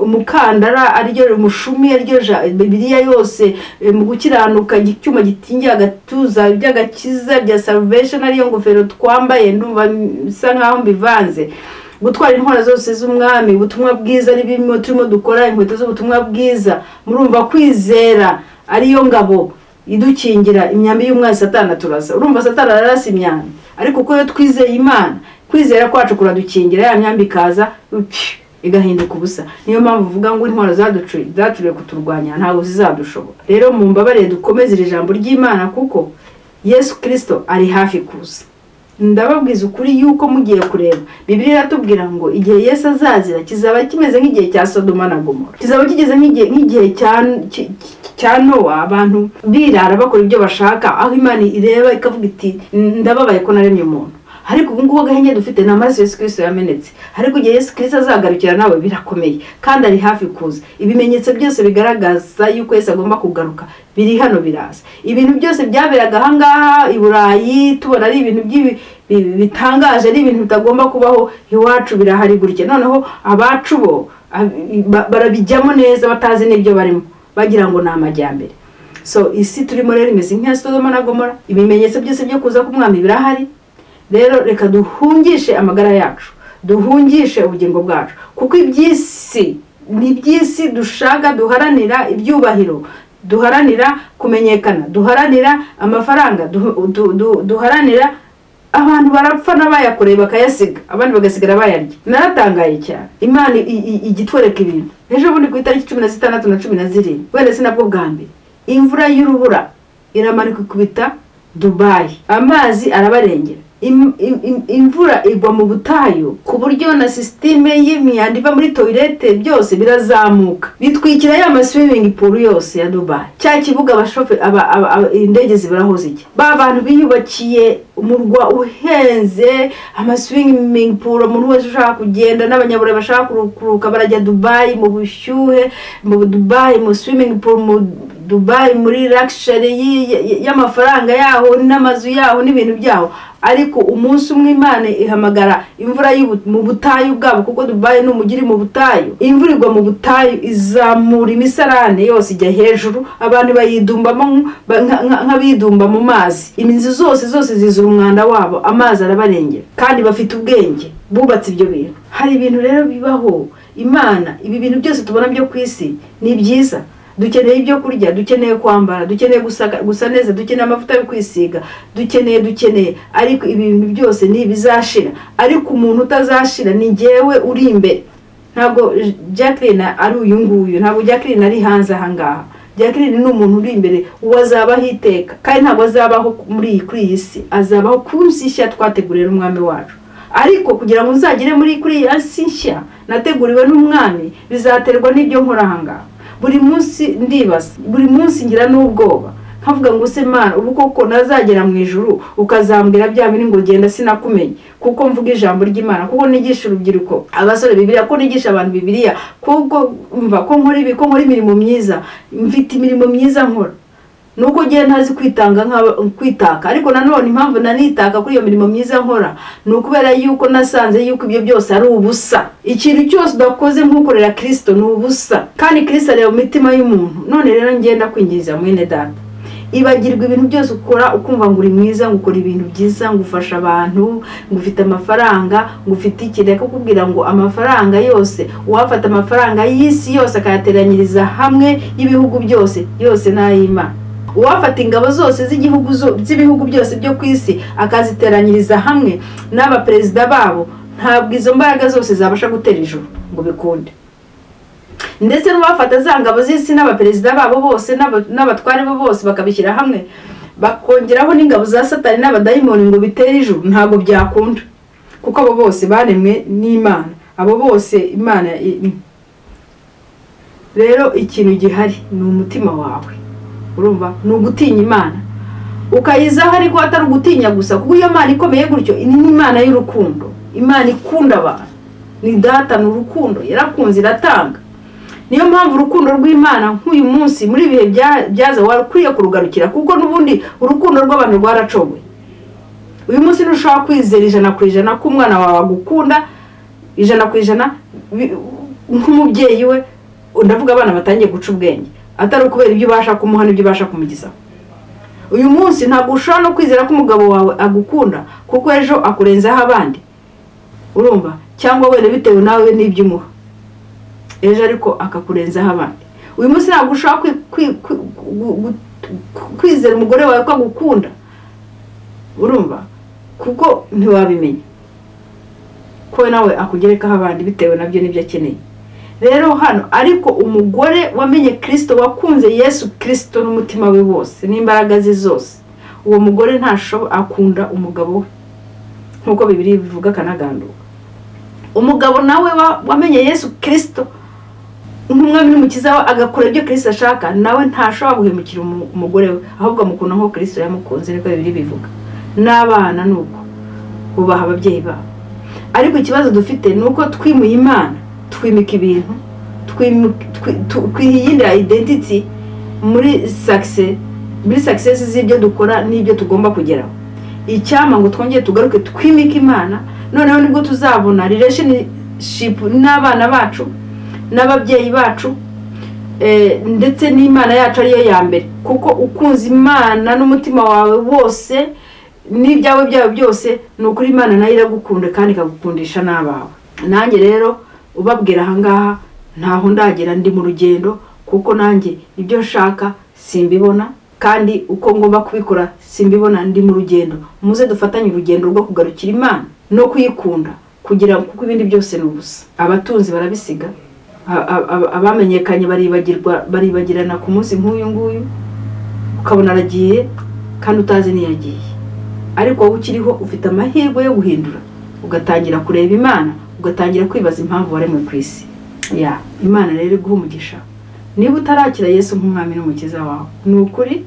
umukandara aryo umushumi aryo Bibiliya yose, mu gukiranuka icyuma gitingiye agatuza by'agakiza bya salvation ariyo ngofero twambaye. Ndumva bisa nkaho mbivanze. Gutwara intwara zose z'umwami, ubutumwa bwiza n'ibirimo turimo dukora, inkweto z'ubutumwa bwiza. Murumva kwizera ariyo ngabo idukingira imyambi y'umwanzi Satani aturasa. Urumva Satani ararasa imyambi, ariko uko yo twizeye Imana, kwizera kwacu kuradukingira ya myambi kaza igahinduka ubusa. Niyo mpamvu uvuga ngo intwaro zaducuriye kuturwanya ntago zizadushobora. Rero mu mbabarire dukomeze ijambo ry'Imana, kuko Yesu Kristo ari hafi kuza. ndababwiza ukuri yuko mugiye kureba Bibiliya iratubwira ngo igihe Yesu azazira kizaba kimeze nk'igihe cya Sodoma na Gomora, kizaba kigeze nk'igihe cya Nowa, abantu birara bakora ibyo bashaka, aho Imana ireba ikavuga iti ndababaye ko naremye umuntu. Ariko ubu ngubu gahenge dufite na amaraso Yesu Kristo yamenetse, ariko igihe Yesu Kristo azagarukira nawe birakomeye kandi ari hafi kuza. Ibimenyetso byose bigaragaza yuko Yesu agomba kugaruka biri hano biraza. Ibintu byose byaberaga aha ngaha i Burayi tubona ari ibintu bitangaje, ari ibintu bitagomba kubaho, iwacu birahari gutya. Noneho abacu bo barabijyamo neza batazi n'ibyo barimo, bagira ngo ni amajyambere. So isi turimo rero imeze nk'iya Sodoma na Gomora, ibimenyetso byose byo kuza k'umwami birahari. Rero reka duhungishe amagara yacu, duhungishe ubugingo bwacu, kuko iby'isi ni iby'isi dushaka, duharanira ibyubahiro, duharanira kumenyekana, duharanira amafaranga, duharanira abantu barapfa n'abayakoreye bakayasiga, abandi bagasigara bayarya. Naratangaye cyane, Imana igitwereka ibintu. Ejo bundi ku itariki 16 na 17 wenda sinabwo bwa mbere imvura y'urubura iramanuka ikubita Dubai, amazi arabarengera. Imvura igwa mu butayu ku buryo na systeme y'imyanda iva muri toilette byose birazamuka, bitwikira ya swimming pool yose ya Dubai. Cya kibuga abashofe indege zibirahoze iki, ba bantu biyubakiye umurwa uhenze, swimming pool umuntu wese ushaka kugenda, n'abanyabura bashaka kuruka barajya Dubai mu bushyuhe, mu Dubai mu swimming pool, mu Dubai muri luxury y'amafaranga yaho n'amazu yaho n'ibintu byaho. Ariko umunsi umwe Imana ihamagara imvura mu butayu bwabo, kuko Dubai n'umugiri mu butayu. Imvura igwa mu butayu izamura imisarane yose ijya hejuru, abantu bayidumbamo nk'abidumba mu mazi. Iminzi zose zizura umwanda wabo, amazi arabarengera, kandi bafite ubwenge, bubatse ibyo bintu. Hari ibintu rero bibaho Imana, ibi bintu byose tubona byo kwisi ni byiza. Dukeneye ibyo kurya, dukeneye kwambara, dukeneye gusa neza, dukeneye amavuta yo kwisiga, dukeneye, ariko ibintu byose ni bizashira. Ariko umuntu utazashira ni jewe uri imbere. Ntabwo Jacqueline ari uyu nguyu, ntabwo Jacqueline ari hanze aha ngaha. Jacqueline ni umuntu uri imbere, uwazabaho iteka, kandi ntabwo azabaho kuri iyi si, azabaho ku nsi nshya twategurira umwami wacu. Ariko kugira ngo uzagire kuri iyi si nshya nateguriwe n'umwami, bizaterwa n'ibyo nkora aha ngaha. Buri munsi ndibaza, buri munsi ngira n'ubwoba, nkavuga ngo se Mana, ubu koko nazagera mu ijuru ukazambwira bya bindi ngo genda sinakumenye, kuko mvuga ijambo ry'Imana, kuko nigisha urubyiruko, abasore Bibiliya, ko nigisha abantu Bibiliya, kuko mva ko nkora imirimo myiza, mfite imirimo myiza nkora. Nuko giye ntazi kwitaka, ariko nanone impamvu nanitaka kuri iyo mirimo myiza nkora nukubera yuko nasanze yuko ibyo byose ari ubusa. Ikintu cyose udakoze nk'ukorera Kristo ni ubusa, kandi Kristo ari mu mitima y'umuntu. None rero ngenda kwinjiza mwene data, ibagirwa ibintu byose ukora ukumva ngo uri mwiza, ngo ukora ibintu byiza, ngo ufasha abantu, ngo ufite amafaranga, ngo ufite ikireka kukubwira ngo amafaranga yose, uwafata amafaranga y'isi yose akayateranyiriza hamwe y'ibihugu byose n'ay'Imana. Uwafata ingabo zose z'ibihugu byose byo kwisi akaziteranyiriza hamwe n'abaperezida babo, ntabwo izo mbaraga zose zabasha gutera ijuru ngo bikunde. Ndetse n'uwafata za ngabo z'isi n'abaperezida babo bose n'abatware bo bose bakabishyira hamwe, bakongeraho n'ingabo za Satani n'abadayimoni ngo bitere ijuru, ntabwo byakunda, kuko abo bose baremwe n'Imana. Abo bose Imana. Rero ikintu gihari ni umutima wawe, urumva, ni ugutinya Imana ukayizaho, ariko atari ugutinya gusa, kuko iyo Imana ikomeye gutyo ni Imana y'urukundo. Imana ikunda abantu, ni data, ni urukundo, yarakunze iratanga. Niyo mpamvu urukundo rw'Imana nk'uyu munsi muri bihe byaza wakwiye kurugarukira, kuko n'ubundi urukundo rw'abantu rwaracogwe. Uyu munsi ntushaka kwizera 100% ko umwana wawe agukunda 100% nk'umubyeyi we. Ndavuga abana batangiye guca ubwenge, atari ukubera ibyo ubasha kumuha n'ibyo ubasha kumugizaho. Uyu munsi ntabwo ushobora no kwizera ko umugabo wawe agukunda, kuko ejo akurenzaho abandi, urumva, cyangwa wenda bitewe nawe n'ibyo umuha ejo, ariko akakurenzaho abandi. Uyu munsi ntabwo ushobora kwizera umugore wawe ko agukunda, urumva, kuko ntiwabimenya ko nawe akugerekaho abandi bitewe nabyo n'ibyo akeneye. Rero hano ariko umugore wamenye Kristo, wakunze Yesu Kristo n'umutima we wose n'imbaraga ze zose, uwo mugore ntashobo akunda umugabo we, nkuko Bibiliya bivuga kanaganduka. Umugabo nawe wamenye Yesu Kristo nk'umwami n'umukiza we, agakora ibyo Kristo ashaka, nawe ntashobora guhemukira umugore we, ahubwo amukunda nko Kristo yamukunze, niko Bibiliya bivuga. N'abana nuko bubaha ababyeyi babo. Ariko ikibazo dufite nuko twimuye Imana, twimika ibintu, twihindura identity muri success z'ibyo dukora n'ibyo tugomba kugeraho. Icyama ngo twongeye tugaruke twimika Imana, noneho nibwo tuzabona relationship n'abana bacu n'ababyeyi bacu, ndetse n'Imana yacu ariyo ya mbere. Kuko ukunze Imana n'umutima wawe wose n'ibyawe byose, n'ukuri Imana nayo iragukunda kandi ikagukundisha n'abawe. Nanjye rero ubabwira ahangaha ntaho ndagera, ndi mu rugendo, kuko nanjye ibyo nshaka simbibona, kandi uko ngomba kubikora simbibona, ndi mu rugendo. Muze dufatanye urugendo rwo kugarukira Imana no kuyikunda, kugira kuko ibindi byose n'ubusa. Abatunzi barabisiga, abamenyekanye baribagirana ku munsi nk'uyu nguyu, ukabona aragiye kandi utazi niyagiye. Ariko wowe ukiriho ufite amahirwe yo guhindura, ugatangira kureba Imana, ugatangira kwibaza impamvu waremwe ku isi. Imana rero iguha umugisha. Niba utarakira Yesu nk'umwami n'umukiza wawe, ni ukuri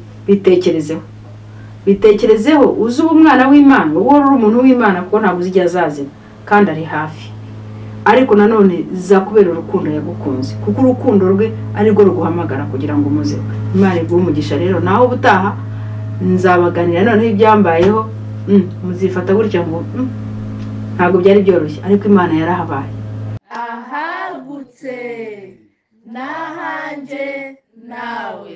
bitekerezeho, uzi umwana w'Imana, wowe uri umuntu w'Imana, kuko ntabwo uzi igihe azazira kandi ari hafi. Ariko nanone zakubera urukundo yagukunze, kuko urukundo rwe ari rwo ruguhamagara kugira ngo umuze. Imana iguha umugisha rero. Naho ubutaha nzabaganira noneho ibyambayeho, muzifata gutya ngo ntabwo byari byoroshye, ariko Imana yarahabaye. Ahagutse n'ahanje nawe.